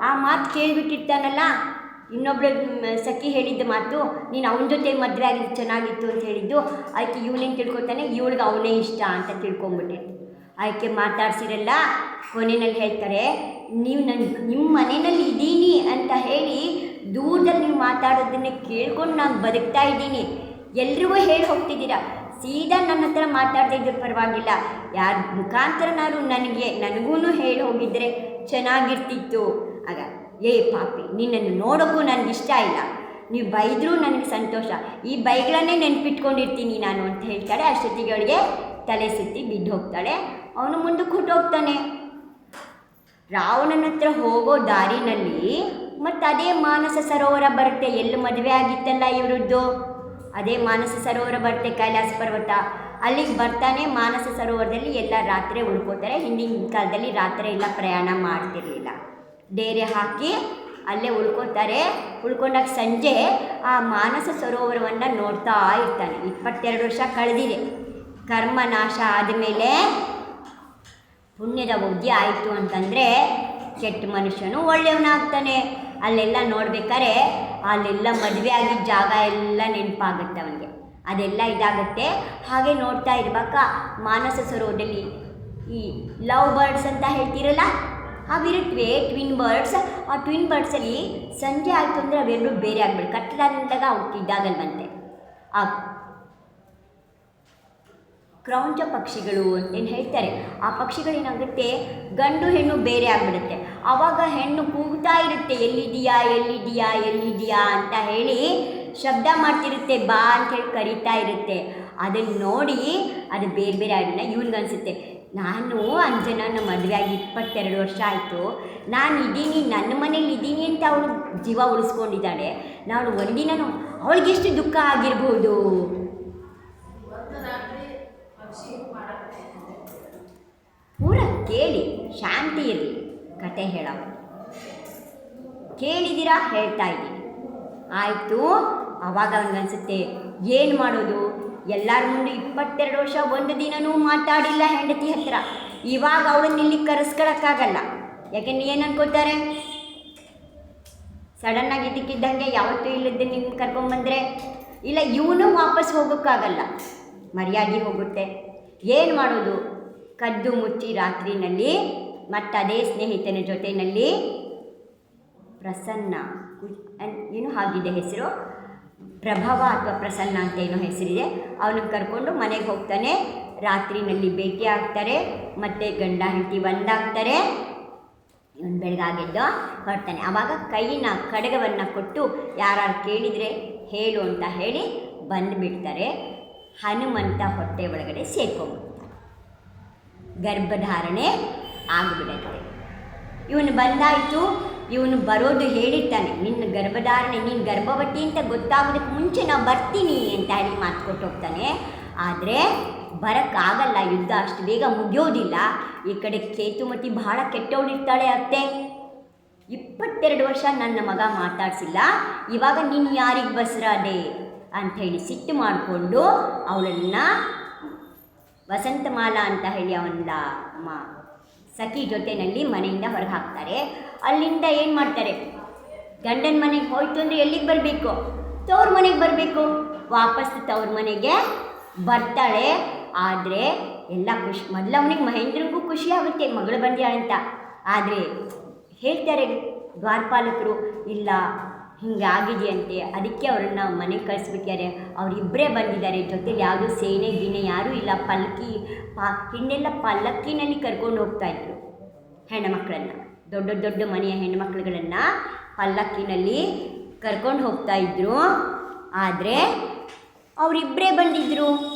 ಆ ಮಾತು ಕೇಳಿಬಿಟ್ಟಿರ್ತಾನಲ್ಲ, ಇನ್ನೊಬ್ಬಳು ಸಖಿ ಹೇಳಿದ್ದ ಮಾತು, ನೀನು ಅವನ ಜೊತೆ ಮದುವೆ ಆಗಿದ್ದು ಚೆನ್ನಾಗಿತ್ತು ಅಂತ ಹೇಳಿದ್ದು. ಆಯ್ಕೆ ಇವನೇನು ತಿಳ್ಕೊತಾನೆ, ಇವಳಿಗೆ ಅವನೇ ಇಷ್ಟ ಅಂತ ತಿಳ್ಕೊಂಬಿಟ್ಟಿರ್ತೀನಿ. ಆಯ್ಕೆ ಮಾತಾಡ್ಸಿರಲ್ಲ. ಕೊನೆಯಲ್ಲಿ ಹೇಳ್ತಾರೆ, ನೀವು ನಿಮ್ಮ ಮನೆಯಲ್ಲಿ ಇದ್ದೀನಿ ಅಂತ ಹೇಳಿ ದೂರದಲ್ಲಿ ನೀವು ಮಾತಾಡೋದನ್ನೇ ಕೇಳ್ಕೊಂಡು ನಾನು ಬದುಕ್ತಾ ಇದ್ದೀನಿ. ಎಲ್ರಿಗೂ ಹೇಳಿ ಹೋಗ್ತಿದ್ದೀರಾ, ಸೀದಾ ನನ್ನ ಹತ್ರ ಮಾತಾಡದೇ ಇದ್ರೂ ಪರವಾಗಿಲ್ಲ, ಯಾರ ಮುಖಾಂತರನಾದ್ರು ನನಗೂ ಹೇಳಿ ಹೋಗಿದ್ದರೆ ಚೆನ್ನಾಗಿರ್ತಿತ್ತು. ಆಗ ಏ ಪಾಪಿ, ನಿನ್ನನ್ನು ನೋಡೋಕ್ಕೂ ನನಗಿಷ್ಟ ಇಲ್ಲ, ನೀವು ಬೈದರೂ ನನಗೆ ಸಂತೋಷ, ಈ ಬೈಗಳನ್ನೇ ನೆನ್ಪಿಟ್ಕೊಂಡಿರ್ತೀನಿ ನಾನು ಅಂತ ಹೇಳ್ತಾಳೆ. ಅಷ್ಟೊತ್ತಿಗೆ ಅವಳಿಗೆ ತಲೆ ಸುತ್ತಿ ಬಿದ್ದು ಹೋಗ್ತಾಳೆ. ಅವನು ಮುಂದಕ್ಕೆ ಹೊರಟೋಗ್ತಾನೆ. ರಾವಣನ ಹತ್ರ ಹೋಗೋ ದಾರಿನಲ್ಲಿ ಮತ್ತು ಅದೇ ಮಾನಸ ಸರೋವರ ಬರುತ್ತೆ, ಎಲ್ಲಿ ಮದುವೆ ಆಗಿತ್ತಲ್ಲ ಇವರದ್ದು, ಅದೇ ಮಾನಸ ಸರೋವರ ಬರುತ್ತೆ, ಕೈಲಾಸ ಪರ್ವತ. ಅಲ್ಲಿಗೆ ಬರ್ತಾನೆ. ಮಾನಸ ಸರೋವರದಲ್ಲಿ ಎಲ್ಲ ರಾತ್ರಿ ಉಳ್ಕೋತಾರೆ. ಹಿಂದಿನ ಕಾಲದಲ್ಲಿ ರಾತ್ರಿ ಎಲ್ಲ ಪ್ರಯಾಣ ಮಾಡ್ತಿರ್ಲಿಲ್ಲ, ಡೇರೆ ಹಾಕಿ ಅಲ್ಲೇ ಉಳ್ಕೋತಾರೆ. ಉಳ್ಕೊಂಡಾಗ ಸಂಜೆ ಆ ಮಾನಸ ಸರೋವರವನ್ನು ನೋಡ್ತಾ ಇರ್ತಾನೆ. 22 ವರ್ಷ ಕಳೆದಿದೆ. ಕರ್ಮ ನಾಶ ಆದಮೇಲೆ ಪುಣ್ಯದ ಉದ್ಯ ಆಯಿತು ಅಂತಂದರೆ ಕೆಟ್ಟ ಮನುಷ್ಯನು ಒಳ್ಳೆಯವನಾಗ್ತಾನೆ. ಅಲ್ಲೆಲ್ಲ ನೋಡ್ಬೇಕಾದ್ರೆ ಅಲ್ಲೆಲ್ಲ ಮದುವೆ ಆಗಿದ್ದ ಜಾಗ ಎಲ್ಲ ನೆನಪಾಗುತ್ತೆ ಅವನಿಗೆ, ಅದೆಲ್ಲ ಇದಾಗುತ್ತೆ. ಹಾಗೆ ನೋಡ್ತಾ ಇರುವಾಗ ಮಾನಸ ಸರೋವರದಲ್ಲಿ ಈ ಲವ್ ಬರ್ಡ್ಸ್ ಅಂತ ಹೇಳ್ತಿರಲ್ಲ, ಅವಿರುತ್ತವೆ ಟ್ವಿನ್ ಬರ್ಡ್ಸ್. ಆ ಟ್ವಿನ್ ಬರ್ಡ್ಸಲ್ಲಿ ಸಂಜೆ ಆಯಿತು ಅಂದರೆ ಅವೆರಡೂ ಬೇರೆ ಆಗ್ಬಿಡು, ಕತ್ಲಾದಾಗ ಅವಕ್ಕಿದ್ದಾಗಲ್ವಂತೆ. ಆ ಕ್ರೌಂಚ ಪಕ್ಷಿಗಳು ಅಂತೇನು ಹೇಳ್ತಾರೆ. ಆ ಪಕ್ಷಿಗಳೇನಾಗುತ್ತೆ, ಗಂಡು ಹೆಣ್ಣು ಬೇರೆ ಆಗಿಬಿಡುತ್ತೆ. ಆವಾಗ ಹೆಣ್ಣು ಕೂಗ್ತಾ ಇರುತ್ತೆ, ಎಲ್ಲಿದೆಯಾ ಎಲ್ಲಿದೆಯಾ ಎಲ್ಲಿದೆಯಾ ಅಂತ ಹೇಳಿ ಶಬ್ದ ಮಾಡ್ತಿರುತ್ತೆ, ಬಾ ಅಂಥೇಳಿ ಕರೀತಾ ಇರುತ್ತೆ. ಅದನ್ನು ನೋಡಿ ಅದು ಬೇರೆ ಬೇರೆ ಆಗಿನ ಇವನಿಗನ್ಸುತ್ತೆ, ನಾನು ಅಂಜನನ ಮದುವೆಯಾಗಿ 22 ವರ್ಷ ಆಯಿತು, ನಾನು ಇದ್ದೀನಿ, ನನ್ನ ಮನೇಲಿ ಇದ್ದೀನಿ ಅಂತ ಅವಳು ಜೀವ ಉಳಿಸ್ಕೊಂಡಿದ್ದಾಳೆ. ನಾನು ಒಂದಿನೂ ಅವಳಿಗೆಷ್ಟು ದುಃಖ ಆಗಿರ್ಬೋದು. ಪೂರ ಕೇಳಿ, ಶಾಂತಿ ಇರಲಿ, ಕತೆ ಹೇಳವ ಕೇಳಿದ್ದೀರಾ, ಹೇಳ್ತಾ ಇದ್ದೀನಿ ಆಯಿತು. ಆವಾಗ ಅವನಿಗನ್ಸುತ್ತೆ, ಏನು ಮಾಡೋದು, ಎಲ್ಲರ ಮುಂದೆ 22 ವರ್ಷ ಒಂದು ದಿನವೂ ಮಾತಾಡಿಲ್ಲ ಹೆಂಡತಿ ಹತ್ರ. ಇವಾಗ ಅವಳನ್ನ ಇಲ್ಲಿ ಕರೆಸ್ಕೊಳಕ್ಕಾಗಲ್ಲ. ಯಾಕೆಂದ್ರೆ ಏನು ಅನ್ಕೋತಾರೆ, ಸಡನ್ನಾಗಿ ಇದಕ್ಕಿದ್ದಂಗೆ ಯಾವತ್ತೂ ಇಲ್ಲದೆ ನಿನ್ನ ಕರ್ಕೊಂಬಂದರೆ, ಇಲ್ಲ ಇವನು ವಾಪಸ್ ಹೋಗೋಕ್ಕಾಗಲ್ಲ, ಮರ್ಯಾದೆ ಹೋಗುತ್ತೆ. ಏನು ಮಾಡೋದು, ಕದ್ದು ಮುಚ್ಚಿ ರಾತ್ರಿನಲ್ಲಿ ಮತ್ತದೇ ಸ್ನೇಹಿತನ ಜೊತೆಯಲ್ಲಿ ಪ್ರಸನ್ನ ಏನು ಆಗಿದೆ ಹೆಸರು, ಪ್ರಭವ ಅಥವಾ ಪ್ರಸನ್ನ ಅಂತ ಏನೋ ಹೆಸರಿದೆ, ಅವನಿಗೆ ಕರ್ಕೊಂಡು ಮನೆಗೆ ಹೋಗ್ತಾನೆ. ರಾತ್ರಿನಲ್ಲಿ ಭೇಟಿ ಆಗ್ತಾರೆ, ಮತ್ತು ಗಂಡ ಹೆಂಡತಿ ಒಂದಾಗ್ತಾರೆ. ಇವನು ಬೆಳಗಾಗಿದ್ದು ಹೊರಡ್ತಾನೆ. ಆವಾಗ ಕೈನ ಕಡಗವನ್ನು ಕೊಟ್ಟು ಯಾರು ಕೇಳಿದರೆ ಹೇಳು ಅಂತ ಹೇಳಿ ಬಂದುಬಿಡ್ತಾರೆ. ಹನುಮಂತ ಹೊಟ್ಟೆ ಒಳಗಡೆ ಸೇರ್ಕೊಂಡ್ಬಿಡ್ತಾನೆ, ಗರ್ಭಧಾರಣೆ ಆಗಿಬಿಡುತ್ತೆ. ಇವನು ಬಂದಾಯಿತು, ಇವನು ಬರೋದು ಹೇಳಿರ್ತಾನೆ, ನಿನ್ನ ಗರ್ಭಧಾರಣೆ, ನೀನು ಗರ್ಭವತಿ ಅಂತ ಗೊತ್ತಾಗೋದಕ್ಕೆ ಮುಂಚೆ ನಾವು ಬರ್ತೀನಿ ಅಂತ ಹೇಳಿ ಮಾತು ಕೊಟ್ಟು ಹೋಗ್ತಾನೆ. ಆದರೆ ಬರೋಕ್ಕಾಗಲ್ಲ, ಯುದ್ಧ ಅಷ್ಟು ಬೇಗ ಮುಗಿಯೋದಿಲ್ಲ. ಈ ಕಡೆ ಕೇತುಮತಿ ಬಹಳ ಕೆಟ್ಟವಳಿರ್ತಾಳೆ. ಅತ್ತೆ 22 ವರ್ಷ ನನ್ನ ಮಗ ಮಾತಾಡಿಸಿಲ್ಲ, ಇವಾಗ ನೀನು ಯಾರಿಗೆ ಬಸರಾದೆ ಅಂಥೇಳಿ ಸಿಟ್ಟು ಮಾಡಿಕೊಂಡು ಅವಳನ್ನು ವಸಂತಮಾಲಾ ಅಂತ ಹೇಳಿ ಅವನ ಸಖಿ ಜೊತೆಯಲ್ಲಿ ಮನೆಯಿಂದ ಹೊರಗೆ ಹಾಕ್ತಾರೆ. ಅಲ್ಲಿಂದ ಏನು ಮಾಡ್ತಾರೆ, ಗಂಡನ ಮನೆಗೆ ಹೋಯ್ತು ಅಂದರೆ ಎಲ್ಲಿಗೆ ಬರಬೇಕು, ತವ್ರ ಮನೆಗೆ ಬರಬೇಕು. ವಾಪಸ್ ತವ್ರ ಮನೆಗೆ ಬರ್ತಾಳೆ. ಆದರೆ ಎಲ್ಲ ಖುಷಿ, ಮೊದಲು ಅವನಿಗೆ ಮಹೇಂದ್ರನಿಗೂ ಖುಷಿ ಆಗುತ್ತೆ ಮಗಳು ಬಂದ್ಯಾಳಂತ. ಆದರೆ ಹೇಳ್ತಾರೆ ದ್ವಾರಪಾಲಕರು, ಇಲ್ಲ ಹಿಂಗಾಗಿದೆಯಂತೆ, ಅದಕ್ಕೆ ಅವರನ್ನು ಮನೆಗೆ ಕಳಿಸ್ಬಿಟ್ಟಾರೆ. ಅವರಿಬ್ಬರೇ ಬಂದಿದ್ದಾರೆ, ಜೊತೆಲಿ ಯಾವುದೂ ಸೇನೆ ಗಿಣೆ ಯಾರೂ ಇಲ್ಲ. ಹಿಂದೆಲ್ಲ ಪಲ್ಲಕ್ಕಿನಲ್ಲಿ ಕರ್ಕೊಂಡು ಹೋಗ್ತಾಯಿದ್ರು ಹೆಣ್ಣುಮಕ್ಕಳನ್ನು, ದೊಡ್ಡ ದೊಡ್ಡ ಮನೆಯ ಹೆಣ್ಣುಮಕ್ಳುಗಳನ್ನು ಪಲ್ಲಕ್ಕಿನಲ್ಲಿ ಕರ್ಕೊಂಡು ಹೋಗ್ತಾಯಿದ್ರು. ಆದರೆ ಅವರಿಬ್ಬರೇ ಬಂದಿದ್ದರು.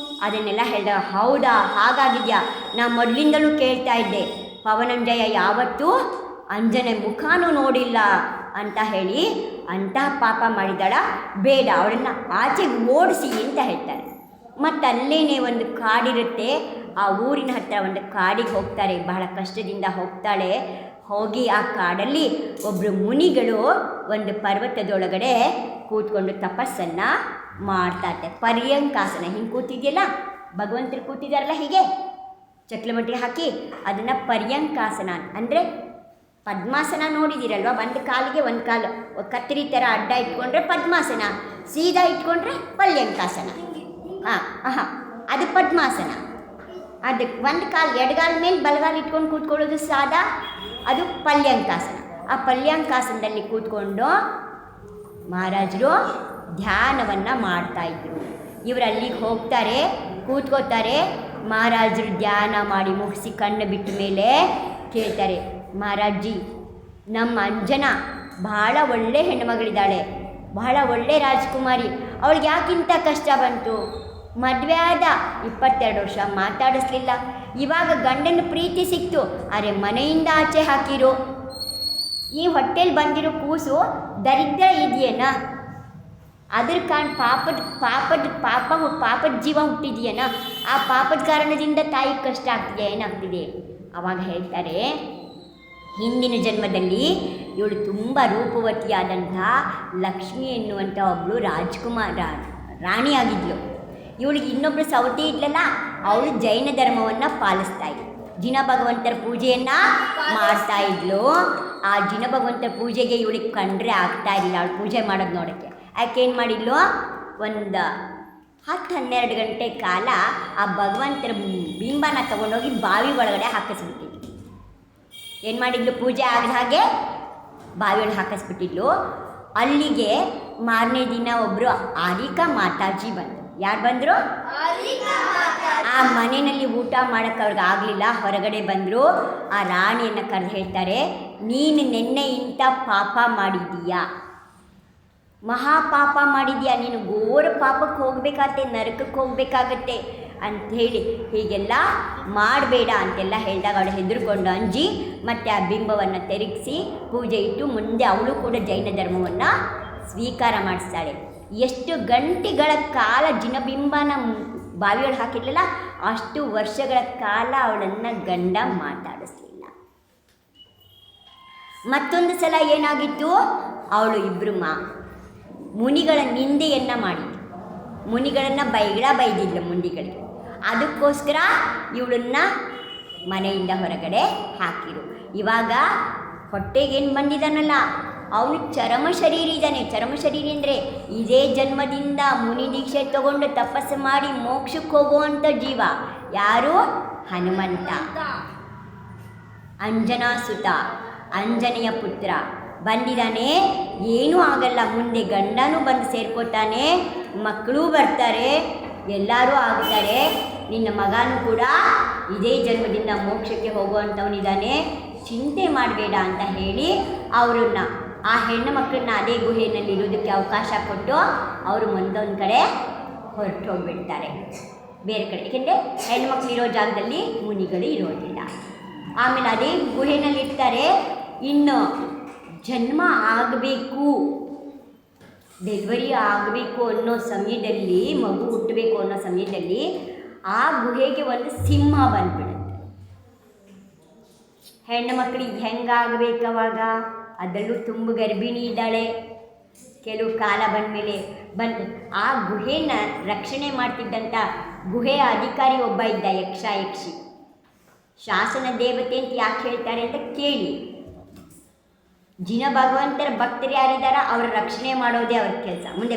ಅದನ್ನೆಲ್ಲ ಹೇಳಿದ, ಹೌದಾ ಹಾಗಾಗಿದೆಯಾ, ನಾ ಮೊದಲಿಂದಲೂ ಕೇಳ್ತಾ ಇದ್ದೆ, ಪವನಂಜಯ ಯಾವತ್ತೂ ಅಂಜನ ಮುಖನೂ ನೋಡಿಲ್ಲ ಅಂತ ಹೇಳಿ ಅಂತಹ ಪಾಪ ಮಾಡಿದಾಳ, ಬೇಡ ಅವಳನ್ನು ಆಚೆಗೆ ಓಡಿಸಿ ಅಂತ ಹೇಳ್ತಾರೆ. ಮತ್ತು ಅಲ್ಲೇ ಒಂದು ಕಾಡಿರುತ್ತೆ, ಆ ಊರಿನ ಹತ್ತಿರ ಒಂದು ಕಾಡಿಗೆ ಹೋಗ್ತಾರೆ. ಬಹಳ ಕಷ್ಟದಿಂದ ಹೋಗ್ತಾಳೆ. ಹೋಗಿ ಆ ಕಾಡಲ್ಲಿ ಒಬ್ಬರು ಮುನಿಗಳು ಒಂದು ಪರ್ವತದೊಳಗಡೆ ಕೂತ್ಕೊಂಡು ತಪಸ್ಸನ್ನು ಮಾಡ್ತಾರೆ. ಪರ್ಯಂಕಾಸನ ಹಿಂಗೆ ಕೂತಿದೆಯಲ್ಲ, ಭಗವಂತರು ಕೂತಿದ್ದಾರಲ್ಲ ಹೀಗೆ ಚಕ್ಲಮಟ್ಟಿಗೆ ಹಾಕಿ, ಅದನ್ನು ಪರ್ಯಂಕಾಸನ ಅಂದರೆ ಪದ್ಮಾಸನ ನೋಡಿದ್ದೀರಲ್ವ, ಒಂದು ಕಾಲಿಗೆ ಒಂದು ಕಾಲು ಕತ್ತರಿ ಥರ ಅಡ್ಡ ಇಟ್ಕೊಂಡ್ರೆ ಪದ್ಮಾಸನ, ಸೀದಾ ಇಟ್ಕೊಂಡ್ರೆ ಪರ್ಯಂಕಾಸನ. ಅದು ಪದ್ಮಾಸನ. ಅದಕ್ಕೆ ಒಂದು ಕಾಲು ಎಡಗಾಲ ಮೇಲೆ ಬಲಗಾಲ ಇಟ್ಕೊಂಡು ಕೂತ್ಕೊಳ್ಳೋದು ಸಾದಾ, ಅದು ಪಲ್ಯಂಕಾಸನ. ಆ ಪಲ್ಯಂಕಾಸನದಲ್ಲಿ ಕೂತ್ಕೊಂಡು ಮಹಾರಾಜರು ಧ್ಯಾನವನ್ನು ಮಾಡ್ತಾಯಿದ್ರು. ಇವರು ಅಲ್ಲಿಗೆ ಹೋಗ್ತಾರೆ, ಕೂತ್ಕೋತಾರೆ. ಮಹಾರಾಜರು ಧ್ಯಾನ ಮಾಡಿ ಮುಗಿಸಿ ಕಣ್ಣು ಬಿಟ್ಟ ಮೇಲೆ ಕೇಳ್ತಾರೆ, ಮಹಾರಾಜಿ ನಮ್ಮ ಅಂಜನ ಬಹಳ ಒಳ್ಳೆ ಹೆಣ್ಣುಮಗಳಿದ್ದಾಳೆ, ಬಹಳ ಒಳ್ಳೆ ರಾಜಕುಮಾರಿ, ಅವಳಿಗೆ ಯಾಕಿಂತ ಕಷ್ಟ ಬಂತು, ಮದುವೆ ಆದ 22 ವರ್ಷ ಮಾತಾಡಿಸ್ಲಿಲ್ಲ, ಇವಾಗ ಗಂಡನ ಪ್ರೀತಿ ಸಿಕ್ತು, ಆದರೆ ಮನೆಯಿಂದ ಆಚೆ ಹಾಕಿರು, ಈ ಹೊಟ್ಟೆಲಿ ಬಂದಿರೋ ಕೂಸು ದರಿದ್ರ ಇದೆಯೇನಾ, ಅದ್ರ ಕಾರಣ ಪಾಪದ ಜೀವ ಹುಟ್ಟಿದೆಯೇನಾ, ಆ ಪಾಪದ ಕಾರಣದಿಂದ ತಾಯಿ ಕಷ್ಟ ಆಗ್ತಿದೆ, ಏನಾಗ್ತಿದೆ. ಆವಾಗ ಹೇಳ್ತಾರೆ, ಹಿಂದಿನ ಜನ್ಮದಲ್ಲಿ ಇವಳು ತುಂಬ ರೂಪವತಿಯಾದಂಥ ಲಕ್ಷ್ಮಿ ಎನ್ನುವಂಥ ಒಬ್ಬಳು ರಾಣಿಯಾಗಿದ್ಲು. ಇವಳಿಗೆ ಇನ್ನೊಬ್ಬಳು ಸವತಿ ಇದ್ಲಲ್ಲ, ಅವಳು ಜೈನ ಧರ್ಮವನ್ನು ಪಾಲಿಸ್ತಾ ಇದ್ಲು, ಜಿನ ಭಗವಂತರ ಪೂಜೆಯನ್ನು ಮಾಡ್ತಾ ಇದ್ಲು. ಆ ಜಿನ ಭಗವಂತರ ಪೂಜೆಗೆ ಇವಳಿಗೆ ಕಂಡ್ರೆ ಆಗ್ತಾ ಇಲ್ಲ, ಅವಳು ಪೂಜೆ ಮಾಡೋದು ನೋಡೋಕ್ಕೆ. ಯಾಕೇನು ಮಾಡಿದ್ಲು, ಒಂದು 10-12 ಗಂಟೆ ಕಾಲ ಆ ಭಗವಂತರ ಬಿಂಬನ ತಗೊಂಡೋಗಿ ಬಾವಿ ಒಳಗಡೆ ಹಾಕಿಸ್ಬಿಟ್ಟಿದ್ಲು. ಏನು ಮಾಡಿದ್ಲು, ಪೂಜೆ ಆದ ಹಾಗೆ ಬಾವಿಯೊಳಗೆ ಹಾಕಿಸ್ಬಿಟ್ಟಿದ್ಲು. ಅಲ್ಲಿಗೆ ಮಾರನೇ ದಿನ ಒಬ್ಬರು ಆರಿಕಾ ಮಾತಾಜಿ ಬಂದರು. ಯಾರು ಬಂದರು? ಆ ಮನೆಯಲ್ಲಿ ಊಟ ಮಾಡೋಕ್ಕೆ ಅವ್ರಿಗೆ ಆಗಲಿಲ್ಲ, ಹೊರಗಡೆ ಬಂದರು. ಆ ರಾಣಿಯನ್ನು ಕರೆದು ಹೇಳ್ತಾರೆ, ನೀನು ನಿನ್ನೆ ಇಂಥ ಪಾಪ ಮಾಡಿದ್ದೀಯಾ, ಮಹಾಪಾಪ ಮಾಡಿದ್ಯಾ, ನೀನು ಘೋರ ಪಾಪಕ್ಕೆ ಹೋಗಬೇಕಾಗತ್ತೆ, ನರಕಕ್ಕೆ ಹೋಗಬೇಕಾಗತ್ತೆ ಅಂಥೇಳಿ ಹೀಗೆಲ್ಲ ಮಾಡಬೇಡ ಅಂತೆಲ್ಲ ಹೇಳಿದಾಗ ಅವಳು ಹೆದರ್ಕೊಂಡು ಅಂಜಿ ಮತ್ತು ಆ ಬಿಂಬವನ್ನು ತಿರುಗಿಸಿ ಪೂಜೆ ಇಟ್ಟು ಮುಂದೆ ಅವಳು ಕೂಡ ಜೈನ ಧರ್ಮವನ್ನು ಸ್ವೀಕಾರ ಮಾಡಿಸ್ತಾಳೆ. ಎಷ್ಟು ಗಂಟೆಗಳ ಕಾಲ ಜಿನಬಿಂಬನ ಬಾವಿಯೊಳಗೆ ಹಾಕಿರಲಿಲ್ಲ, ಅಷ್ಟು ವರ್ಷಗಳ ಕಾಲ ಅವಳನ್ನು ಗಂಡ ಮಾತಾಡಿಸ್ಲಿಲ್ಲ. ಮತ್ತೊಂದು ಸಲ ಏನಾಗಿತ್ತು, ಅವಳು ಇಬ್ಬರು ಮುನಿಗಳ ನಿಂದೆಯನ್ನು ಮಾಡಿದ್ದು, ಮುನಿಗಳನ್ನು ಬೈದಿದ್ಲು ಮುನಿಗಳಿಗೆ. ಅದಕ್ಕೋಸ್ಕರ ಇವಳನ್ನು ಮನೆಯಿಂದ ಹೊರಗಡೆ ಹಾಕಿರು. ಇವಾಗ ಹೊಟ್ಟೆಗೇನು ಬಂದಿದ್ದಾನಲ್ಲ ಅವನು ಚರಮ ಶರೀರ ಇದ್ದಾನೆ. ಚರಮ ಶರೀರ ಅಂದರೆ ಇದೇ ಜನ್ಮದಿಂದ ಮುನಿ ದೀಕ್ಷೆ ತಗೊಂಡು ತಪಸ್ಸು ಮಾಡಿ ಮೋಕ್ಷಕ್ಕೆ ಹೋಗುವಂಥ ಜೀವ. ಯಾರು? ಹನುಮಂತ, ಅಂಜನಾ ಸುತ, ಅಂಜನೆಯ ಪುತ್ರ ಬಂದಿದ್ದಾನೆ. ಏನೂ ಆಗಲ್ಲ, ಮುಂದೆ ಗಂಡನೂ ಬಂದು ಸೇರ್ಕೋತಾನೆ, ಮಕ್ಕಳೂ ಬರ್ತಾರೆ, ಎಲ್ಲರೂ ಆಗ್ತಾರೆ. ನಿನ್ನ ಮಗನೂ ಕೂಡ ಇದೇ ಜನ್ಮದಿಂದ ಮೋಕ್ಷಕ್ಕೆ ಹೋಗುವಂಥವನಿದ್ದಾನೆ, ಚಿಂತೆ ಮಾಡಬೇಡ ಅಂತ ಹೇಳಿ ಅವರನ್ನು, ಆ ಹೆಣ್ಣು ಮಕ್ಕಳನ್ನ ಅದೇ ಗುಹೆಯಲ್ಲಿ ಇರೋದಕ್ಕೆ ಅವಕಾಶ ಕೊಟ್ಟು ಅವರು ಮುಂದೊಂದು ಕಡೆ ಹೊರಟು ಹೋಗಿಬಿಡ್ತಾರೆ ಬೇರೆ ಕಡೆ. ಏಕೆಂದರೆ ಹೆಣ್ಮಕ್ಳು ಇರೋ ಜಾಗದಲ್ಲಿ ಮುನಿಗಳು ಇರೋದಿಲ್ಲ. ಆಮೇಲೆ ಅದೇ ಗುಹೆಯಲ್ಲಿ ಇರ್ತಾರೆ. ಇನ್ನು ಜನ್ಮ ಆಗಬೇಕು, ಡೆಲಿವರಿ ಆಗಬೇಕು ಅನ್ನೋ ಸಮಯದಲ್ಲಿ, ಮಗು ಹುಟ್ಟಬೇಕು ಅನ್ನೋ ಸಮಯದಲ್ಲಿ ಆ ಗುಹೆಗೆ ಒಂದು ಸಿಂಹ ಬಂದ್ಬಿಡುತ್ತೆ. ಹೆಣ್ಣು ಮಕ್ಕಳಿಗೆ ಹೆಂಗಾಗಬೇಕು ಅವಾಗ? ಅದರಲ್ಲೂ ತುಂಬ ಗರ್ಭಿಣಿ ಇದ್ದಾಳೆ. ಕೆಲವು ಕಾಲ ಬಂದಮೇಲೆ ಆ ಗುಹೆನ ರಕ್ಷಣೆ ಮಾಡ್ತಿದ್ದಂಥ ಗುಹೆಯ ಅಧಿಕಾರಿ ಒಬ್ಬ ಇದ್ದ, ಯಕ್ಷಿ. ಶಾಸನ ದೇವತೆ ಅಂತ ಯಾಕೆ ಹೇಳ್ತಾರೆ ಅಂತ ಕೇಳಿ. ಜಿನ ಭಗವಂತರ ಭಕ್ತರು ಯಾರಿದ್ದಾರ ಅವರ ರಕ್ಷಣೆ ಮಾಡೋದೇ ಅವ್ರ ಕೆಲಸ. ಮುಂದೆ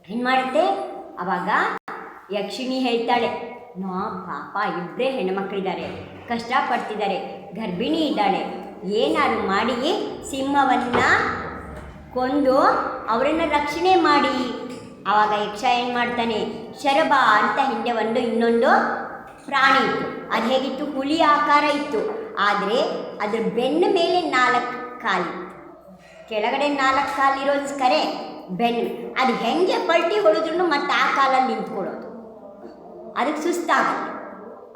ಏನು ಮಾಡುತ್ತೆ ಅವಾಗ? ಯಕ್ಷಿಣಿ ಹೇಳ್ತಾಳೆ, ನಾ ಪಾಪ ಇಬ್ಬರೇ ಹೆಣ್ಣುಮಕ್ಕಳಿದ್ದಾರೆ, ಕಷ್ಟಪಡ್ತಿದ್ದಾರೆ, ಗರ್ಭಿಣಿ ಇದ್ದಾಳೆ, ಏನಾದ್ರು ಮಾಡಿ ಸಿಂಹವನ್ನು ಕೊಂದು ಅವರನ್ನು ರಕ್ಷಣೆ ಮಾಡಿ. ಆವಾಗ ಯಕ್ಷ ಏನು ಮಾಡ್ತಾನೆ, ಶರಭ ಅಂತ ಹಿಂದೆ ಇನ್ನೊಂದು ಪ್ರಾಣಿ ಇತ್ತು. ಅದು ಹೇಗಿತ್ತು? ಹುಲಿ ಆಕಾರ ಇತ್ತು. ಆದರೆ ಅದರ ಬೆನ್ನ ಮೇಲೆ 4 ಕಾಲಿತ್ತು. ಕೆಳಗಡೆ 4 ಕಾಲಿರೋದು ಕರೆ, ಬೆನ್ನು ಅದು ಹೆಂಗೆ ಪಲ್ಟಿ ಹೊಡೆದ್ರೂ ಮತ್ತು ಆ ಕಾಲಲ್ಲಿ ನಿಂತ್ಕೊಳ್ಳೋದು, ಅದಕ್ಕೆ ಸುಸ್ತಾಗಲ್ಲ.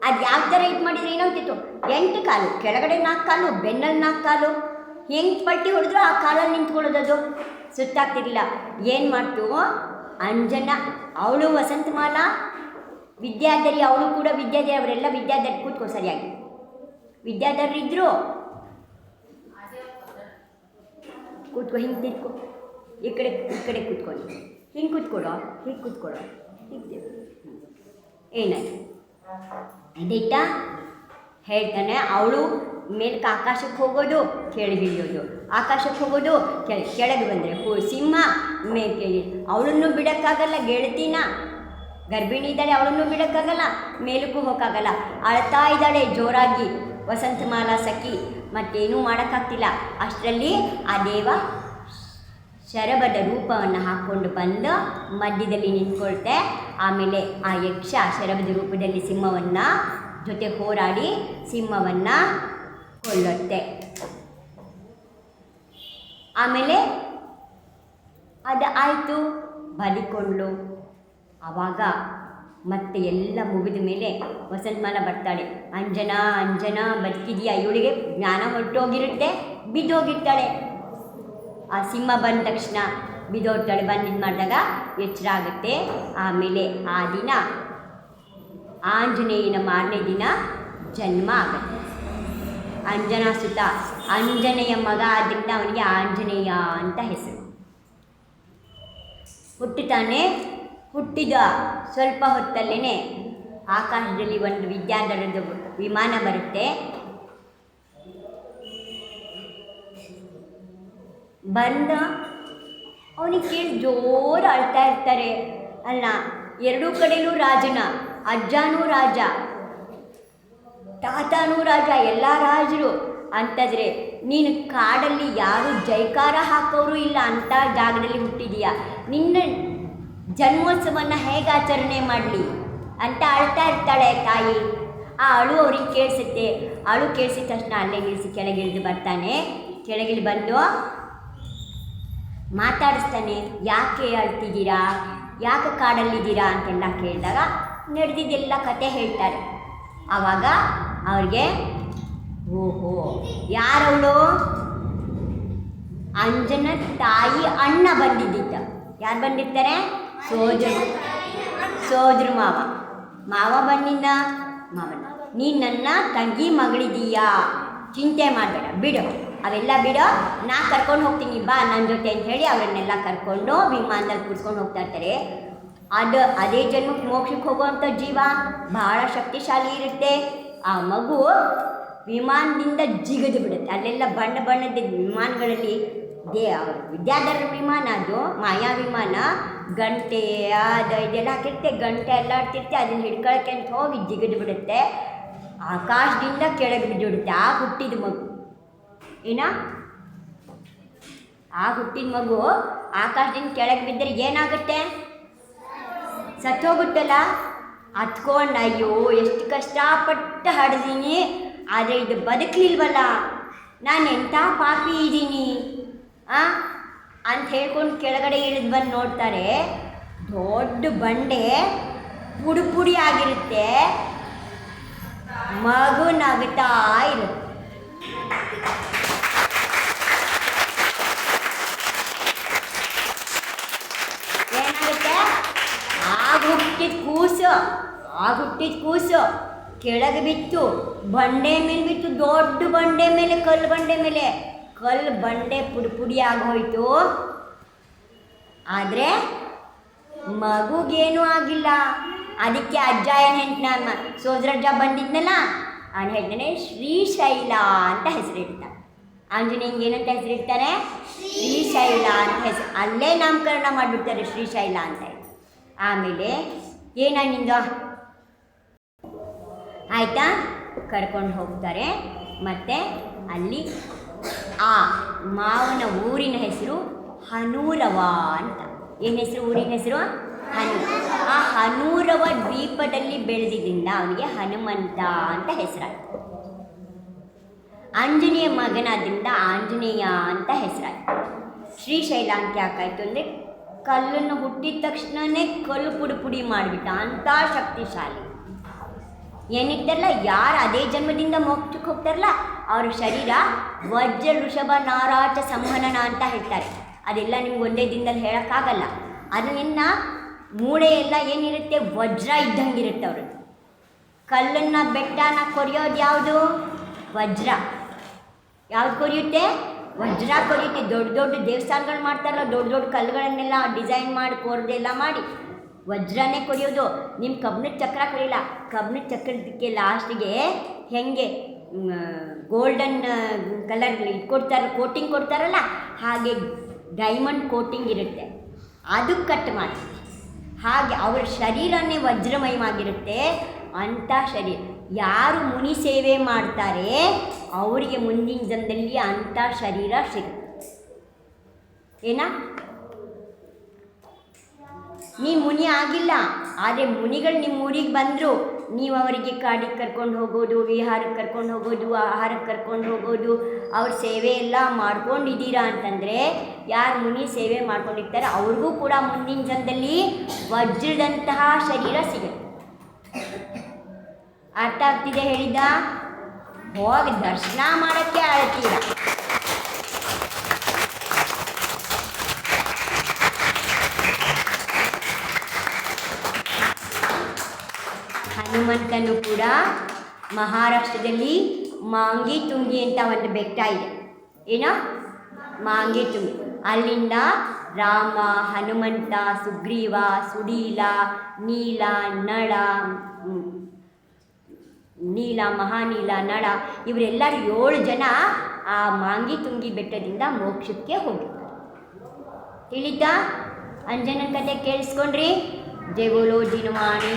ಅದು ಯಾವ ಥರ ಇದು ಮಾಡಿದರೆ ಏನಾಗ್ತಿತ್ತು? 8 ಕಾಲು, ಕೆಳಗಡೆ 4 ಕಾಲು, ಬೆನ್ನಲ್ಲಿ 4 ಕಾಲು, ಹೆಂಗೆ ಪಲ್ಟಿ ಹೊಡೆದ್ರೂ ಆ ಕಾಲಲ್ಲಿ ನಿಂತ್ಕೊಳ್ಳೋದು, ಅದು ಸುಸ್ತಾಗ್ತಿರಲಿಲ್ಲ. ಏನು ಮಾಡ್ತು ಅಂಜನಾ, ಅವಳು ವಸಂತಮಾಲಾ ವಿದ್ಯಾಧರಿ, ಅವಳು ಕೂಡ ವಿದ್ಯಾಧರಿ, ಅವರೆಲ್ಲ ವಿದ್ಯಾಧರಿ. ಕೂತ್ಕೋ ಸರಿಯಾಗಿ, ವಿದ್ಯಾಧರಿ ಇದ್ದರು. ಕೂತ್ಕೋ, ಹಿಂಗೆ ತಿರ್ಕೊ, ಈ ಕಡೆ ಕೂತ್ಕೊಳ್ಳಿ, ಹಿಂಗೆ ಕೂತ್ಕೊಳ್ಳೋ, ಹೀಗೆ ಕೂತ್ಕೊಳ್ಳೋ, ಹೀಗೆ ಏನಾಯ್ತು ಇದೈತ ಹೇಳ್ತಾನೆ. ಅವಳು ಮೇಲಕ್ಕೆ ಆಕಾಶಕ್ಕೆ ಹೋಗೋದು, ಕೆಳಗಿಳಿಯೋದು, ಆಕಾಶಕ್ಕೆ ಹೋಗೋದು, ಕೆಳಗೆ ಬಂದರೆ ಸಿಂಹ ಮೇಕೆ. ಅವಳನ್ನು ಬಿಡೋಕ್ಕಾಗಲ್ಲ, ಗೆಳತಿನ ಗರ್ಭಿಣಿ ಇದ್ದಾಳೆ, ಅವಳನ್ನು ಬಿಡೋಕ್ಕಾಗಲ್ಲ, ಮೇಲಕ್ಕೂ ಹೋಗೋಕ್ಕಾಗಲ್ಲ. ಅಳ್ತಾ ಇದ್ದಾಳೆ ಜೋರಾಗಿ ವಸಂತಮಾಲಾ ಸಖಿ, ಮತ್ತೇನೂ ಮಾಡೋಕ್ಕಾಗ್ತಿಲ್ಲ. ಅಷ್ಟರಲ್ಲಿ ಆ ದೇವ ಶರಭದ ರೂಪವನ್ನು ಹಾಕ್ಕೊಂಡು ಬಂದು ಮಧ್ಯದಲ್ಲಿ ನಿಂತ್ಕೊಳ್ತೆ. ಆಮೇಲೆ ಆ ಯಕ್ಷ ಶರಭದ ರೂಪದಲ್ಲಿ ಸಿಂಹವನ್ನು ಜೊತೆ ಹೋರಾಡಿ ಸಿಂಹವನ್ನು ಕೊಲ್ಲುತ್ತೆ. ಆಮೇಲೆ ಅದು ಆಯಿತು, ಬಲಿಕೊಂಡ್ಳು. ಆವಾಗ ಮತ್ತೆ ಎಲ್ಲ ಮುಗಿದ ಮೇಲೆ ವಸಂತಮಾಲಾ ಬರ್ತಾಳೆ. ಅಂಜನಾ ಬದುಕಿದೆಯಾ? ಇವಳಿಗೆ ಜ್ಞಾನ ಹೊರಟೋಗಿರುತ್ತೆ, ಬಿದ್ದೋಗಿರ್ತಾಳೆ. ಆ ಸಿಂಹ ಬಂದ ತಕ್ಷಣ ಬಿದ್ದೋಗ್ತಾಳೆ. ಬಂದಿದ್ದು ಮಾಡಿದಾಗ ಎಚ್ಚರ ಆಗುತ್ತೆ. ಆಮೇಲೆ ಆ ದಿನ ಆಂಜನೇಯನ ಮಾರನೇ ದಿನ ಜನ್ಮ ಆಗುತ್ತೆ. ಅಂಜನಾ ಸುತ, ಅಂಜನೆಯ ಮಗ ಆದ್ದರಿಂದ ಅವನಿಗೆ ಆಂಜನೇಯ ಅಂತ ಹೆಸರು. ಹುಟ್ಟುತ್ತಾನೆ. ಹುಟ್ಟಿದ ಸ್ವಲ್ಪ ಹೊತ್ತಲ್ಲೇ ಆಕಾಶದಲ್ಲಿ ಒಂದು ವಿದ್ಯಾಧರದ ವಿಮಾನ ಬರುತ್ತೆ. ಬಂದ ಅವನಿಗೆ ಕೇಳಿ ಜೋರು ಅಳ್ತಾ ಇರ್ತಾರೆ. ಅಲ್ಲ, ಎರಡೂ ಕಡೆಯೂ ರಾಜನ, ಅಜ್ಜನೂ ರಾಜ, ತಾತನೂ ರಾಜ, ಎಲ್ಲ ರಾಜರು. ಅಂತಂದರೆ ನೀನು ಕಾಡಲ್ಲಿ ಯಾರು ಜೈಕಾರ ಹಾಕೋರು ಇಲ್ಲ ಅಂಥ ಜಾಗದಲ್ಲಿ ಹುಟ್ಟಿದೀಯ, ನಿನ್ನ ಜನ್ಮೋತ್ಸವವನ್ನು ಹೇಗೆ ಆಚರಣೆ ಮಾಡಲಿ ಅಂತ ಅಳ್ತಾ ಇರ್ತಾಳೆ ತಾಯಿ. ಆ ಅಳು ಅವ್ರಿಗೆ ಕೇಳಿಸುತ್ತೆ. ಅಳು ಕೇಳಿಸಿದ ತಕ್ಷಣ ಅಲ್ಲೇ ನಿಲ್ಲಿಸಿ ಕೆಳಗಿಳಿದು ಬರ್ತಾನೆ. ಕೆಳಗಿಳಿ ಬಂದು ಮಾತಾಡಿಸ್ತಾನೆ. ಯಾಕೆ ಅಳ್ತಿದ್ದೀರಾ, ಯಾಕೆ ಕಾಡಲ್ಲಿದ್ದೀರಾ ಅಂತೆಲ್ಲ ಕೇಳಿದಾಗ ನಡೆದಿದ್ದೆಲ್ಲ ಕತೆ ಹೇಳ್ತಾರೆ. ಆವಾಗ ಅವ್ರಿಗೆ ಓಹೋ ಯಾರವಳು, ಅಂಜನ ತಾಯಿ ಅಣ್ಣ ಬಂದಿದ್ದ. ಯಾರು ಬಂದಿರ್ತಾರೆ? ಸೋದ್ರ ಮಾವ ಬಂದಿದ್ದ. ಮಾವನ ನೀನು ನನ್ನ ತಂಗಿ ಮಗಳಿದೀಯಾ, ಚಿಂತೆ ಮಾಡಬೇಡ, ಬಿಡು ಅವೆಲ್ಲ ಬಿಡು, ನಾ ಕರ್ಕೊಂಡು ಹೋಗ್ತೀನಿ ಬಾ ನನ್ನ ಜೊತೆ ಅಂತ ಹೇಳಿ ಅವರನ್ನೆಲ್ಲ ಕರ್ಕೊಂಡು ವಿಮಾನದಲ್ಲಿ ಕೂರಿಸ್ಕೊಂಡು ಹೋಗ್ತಾ ಇರ್ತಾರೆ. ಅದೇ ಜನ್ಮಕ್ಕೆ ಮೋಕ್ಷಕ್ಕೆ ಹೋಗುವಂಥ ಜೀವ ಭಾಳ ಶಕ್ತಿಶಾಲಿ ಇರುತ್ತೆ. ಆ ಮಗು ವಿಮಾನದಿಂದ ಜಿಗಿದು ಬಿಡುತ್ತೆ. ಅಲ್ಲೆಲ್ಲ ಬಣ್ಣ ಬಣ್ಣದ ವಿಮಾನಗಳಲ್ಲಿ ವಿದ್ಯಾಧರ ವಿಮಾನ, ಅದು ಮಾಯಾ ವಿಮಾನ, ಗಂಟೆ ಅದು ಇದೆಲ್ಲ ಹಾಕಿರುತ್ತೆ, ಗಂಟೆ ಎಲ್ಲ ಆಡ್ತಿರುತ್ತೆ. ಅದನ್ನು ಹಿಡ್ಕೊಳಕ್ಕೆ ಅಂತ ಹೋಗಿ ಜಿಗಿದು ಬಿಡುತ್ತೆ. ಆಕಾಶದಿಂದ ಕೆಳಗೆ ಬಿದ್ದುಬಿಡುತ್ತೆ. ಆ ಹುಟ್ಟಿದ ಮಗು ಆ ಹುಟ್ಟಿದ ಮಗು ಆಕಾಶದಿಂದ ಕೆಳಗೆ ಬಿದ್ದರೆ ಏನಾಗುತ್ತೆ? ಸತ್ತೋಗುತ್ತಲ್ಲ. ಹತ್ಕೊಂಡು ಅಯ್ಯೋ ಎಷ್ಟು ಕಷ್ಟಪಟ್ಟು ಹಾಡಿದೀನಿ, ಆದರೆ ಇದು ಬದುಕಲಿಲ್ವಲ್ಲ, ನಾನು ಎಂಥ ಪಾಪಿ ಇದ್ದೀನಿ ಅಂತ ಹೇಳ್ಕೊಂಡು ಕೆಳಗಡೆ ಇಳಿದು ಬಂದು ನೋಡ್ತಾರೆ. ದೊಡ್ಡ ಬಂಡೆ ಪುಡಿ ಪುಡಿ ಆಗಿರುತ್ತೆ. ಮಗು ನಗುತ್ತಾ ಇರುತ್ತೆ. ಏನಾಗುತ್ತೆ? ಆಗ ಹುಟ್ಟಿದ ಕೂಸು ಕೆಳಗೆ ಬಿತ್ತು, ಬಂಡೆ ಮೇಲೆ ಬಿತ್ತು. ದೊಡ್ಡ ಬಂಡೆ ಮೇಲೆ, ಕಲ್ಲು ಬಂಡೆ ಪುಡಿ ಪುಡಿ ಆಗೋಯ್ತು. ಆದರೆ ಮಗುಗೇನೂ ಆಗಿಲ್ಲ. ಅದಕ್ಕೆ ಅಜ್ಜ ಏನು ಹೇಳ್ತಾನೆ, ಸೋದರಜ್ಜ ಬಂದಿದ್ನಲ್ಲ, ಅವನು ಹೇಳ್ತಾನೆ ಶ್ರೀಶೈಲ ಅಂತ ಹೆಸರಿಡ್ತಾನೆ. ಆಂಜನೇಯಂಗೆ ಏನಂತ ಹೆಸರಿಡ್ತಾರೆ? ಶ್ರೀಶೈಲ ಅಂತ ಹೆಸರು. ಅಲ್ಲೇ ನಾಮಕರಣ ಮಾಡಿಬಿಡ್ತಾರೆ ಶ್ರೀಶೈಲ ಅಂತ ಹೇಳಿ. ಆಮೇಲೆ ಏನಾಗಿಂದ ಆಯಿತಾ, ಕರ್ಕೊಂಡು ಹೋಗ್ತಾರೆ. ಮತ್ತು ಅಲ್ಲಿ ಆ ಮಾವನ ಊರಿನ ಹೆಸರು ಹನೂರವ ಅಂತ. ಏನು ಹೆಸರು? ಊರಿನ ಹೆಸರು ಹನು. ಆ ಹನೂರವ ದ್ವೀಪದಲ್ಲಿ ಬೆಳೆದಿದ್ದರಿಂದ ಅವನಿಗೆ ಹನುಮಂತ ಅಂತ ಹೆಸರಾಯಿತು. ಆಂಜನೇಯ ಮಗನಾದ್ರಿಂದ ಆಂಜನೇಯ ಅಂತ ಹೆಸರಾಯಿತು. ಶ್ರೀಶೈಲ ಅಂತ ಯಾಕಾಯಿತು ಅಂದರೆ ಕಲ್ಲನ್ನು ಹುಟ್ಟಿದ ತಕ್ಷಣವೇ ಕಲ್ಲು ಪುಡಿ ಪುಡಿ ಮಾಡಿಬಿಟ್ಟ, ಅಂಥ ಶಕ್ತಿಶಾಲಿ. ಏನಿದ್ದಾರಲ್ಲ, ಯಾರು ಅದೇ ಜನ್ಮದಿಂದ ಮೋಕ್ಷಕ್ಕೆ ಹೋಗ್ತಾರಲ್ಲ ಅವ್ರ ಶರೀರ ವಜ್ರ ಋಷಭ ನಾರಾಚ ಸಂಹನನ ಅಂತ ಹೇಳ್ತಾರೆ. ಅದೆಲ್ಲ ನಿಮ್ಗೆ ಒಂದೇ ದಿನದಲ್ಲಿ ಹೇಳೋಕ್ಕಾಗಲ್ಲ. ಅದನ್ನ ಮೂಳೆ ಎಲ್ಲ ಏನಿರುತ್ತೆ, ವಜ್ರ ಇದ್ದಂಗಿರುತ್ತೆ ಅವ್ರದ್ದು. ಕಲ್ಲನ್ನು ಬೆಟ್ಟನ ಕೊರಿಯೋದು ಯಾವುದು? ವಜ್ರ. ಯಾವ್ದು ಕೊರಿಯುತ್ತೆ? ವಜ್ರ ಕೊರಿಯುತ್ತೆ. ದೊಡ್ಡ ದೊಡ್ಡ ದೇವಸ್ಥಾನಗಳು ಮಾಡ್ತಾರಲ್ಲ, ದೊಡ್ಡ ದೊಡ್ಡ ಕಲ್ಲುಗಳನ್ನೆಲ್ಲ ಡಿಸೈನ್ ಮಾಡಿ ಕೊರ್ದೆಲ್ಲ ಮಾಡಿ ವಜ್ರನೇ ಕೊರಿಯೋದು. ನಿಮ್ಮ ಕಬ್ಬಿಣದ ಚಕ್ರ ಕೊರಿಯಲ್ಲ. ಕಬ್ಬಿಣದ ಚಕ್ರದಕ್ಕೆ ಲಾಸ್ಟಿಗೆ ಹೆಂಗೆ ಗೋಲ್ಡನ್ ಕಲರ್ ಕೊಡ್ತಾರೆ, ಕೋಟಿಂಗ್ ಕೊಡ್ತಾರಲ್ಲ, ಹಾಗೆ ಡೈಮಂಡ್ ಕೋಟಿಂಗ್ ಇರುತ್ತೆ, ಅದು ಕಟ್ ಮಾಡಿ. ಹಾಗೆ ಅವರ ಶರೀರನೇ ವಜ್ರಮಯವಾಗಿರುತ್ತೆ. ಅಂಥ ಶರೀರ ಯಾರು ಮುನಿ ಸೇವೆ ಮಾಡ್ತಾರೆ ಅವರಿಗೆ ಮುಂದಿನ ಜನ್ಮದಲ್ಲಿ ಅಂಥ ಶರೀರ ಸಿಗುತ್ತೆ. ಏನಾ, ನೀವು ಮುನಿ ಆಗಿಲ್ಲ, ಆದರೆ ಮುನಿಗಳು ನಿಮ್ಮ ಊರಿಗೆ ಬಂದರು, ನೀವು ಅವರಿಗೆ ಕಾಡಿಗೆ ಕರ್ಕೊಂಡು ಹೋಗೋದು, ವಿಹಾರಕ್ಕೆ ಕರ್ಕೊಂಡು ಹೋಗೋದು, ಆಹಾರಕ್ಕೆ ಕರ್ಕೊಂಡು ಹೋಗೋದು, ಅವ್ರ ಸೇವೆ ಎಲ್ಲ ಮಾಡ್ಕೊಂಡಿದ್ದೀರಾ ಅಂತಂದರೆ, ಯಾರು ಮುನಿ ಸೇವೆ ಮಾಡ್ಕೊಂಡಿರ್ತಾರೆ ಅವ್ರಿಗೂ ಕೂಡ ಮುಂದಿನ ಜನ್ಮದಲ್ಲಿ ವಜ್ರದಂತಹ ಶರೀರ ಸಿಗುತ್ತೆ. ಅರ್ಥ ಆಗ್ತಿದೆ ಹೇಳಿದ್ದ? ಹೋಗಿ ದರ್ಶನ ಮಾಡೋಕ್ಕೆ ಅಳ್ತೀರ. ಹನುಮಂತನು ಕೂಡ ಮಹಾರಾಷ್ಟ್ರದಲ್ಲಿ ಮಾಂಗಿ ತುಂಗಿ ಅಂತ ಒಂದು ಬೆಟ್ಟ ಇದೆ. ಏನೋ ಮಾಂಗಿ ತುಂಗಿ. ಅಲ್ಲಿಂದ ರಾಮ, ಹನುಮಂತ, ಸುಗ್ರೀವ, ಸುಡೀಲ, ನೀಲ, ಮಹಾನೀಲ, ನಳ ಇವರೆಲ್ಲರೂ 7 ಜನ ಆ ಮಾಂಗಿ ತುಂಗಿ ಬೆಟ್ಟದಿಂದ ಮೋಕ್ಷಕ್ಕೆ ಹೋಗಿದ್ದಾರೆ. ತಿಳಿತಾ? ಅಂಜನನ ಕತೆ ಕೇಳಿಸ್ಕೊಂಡ್ರಿ? ಜೈ ಬೋಲೋ ಜಿನವಾಣಿ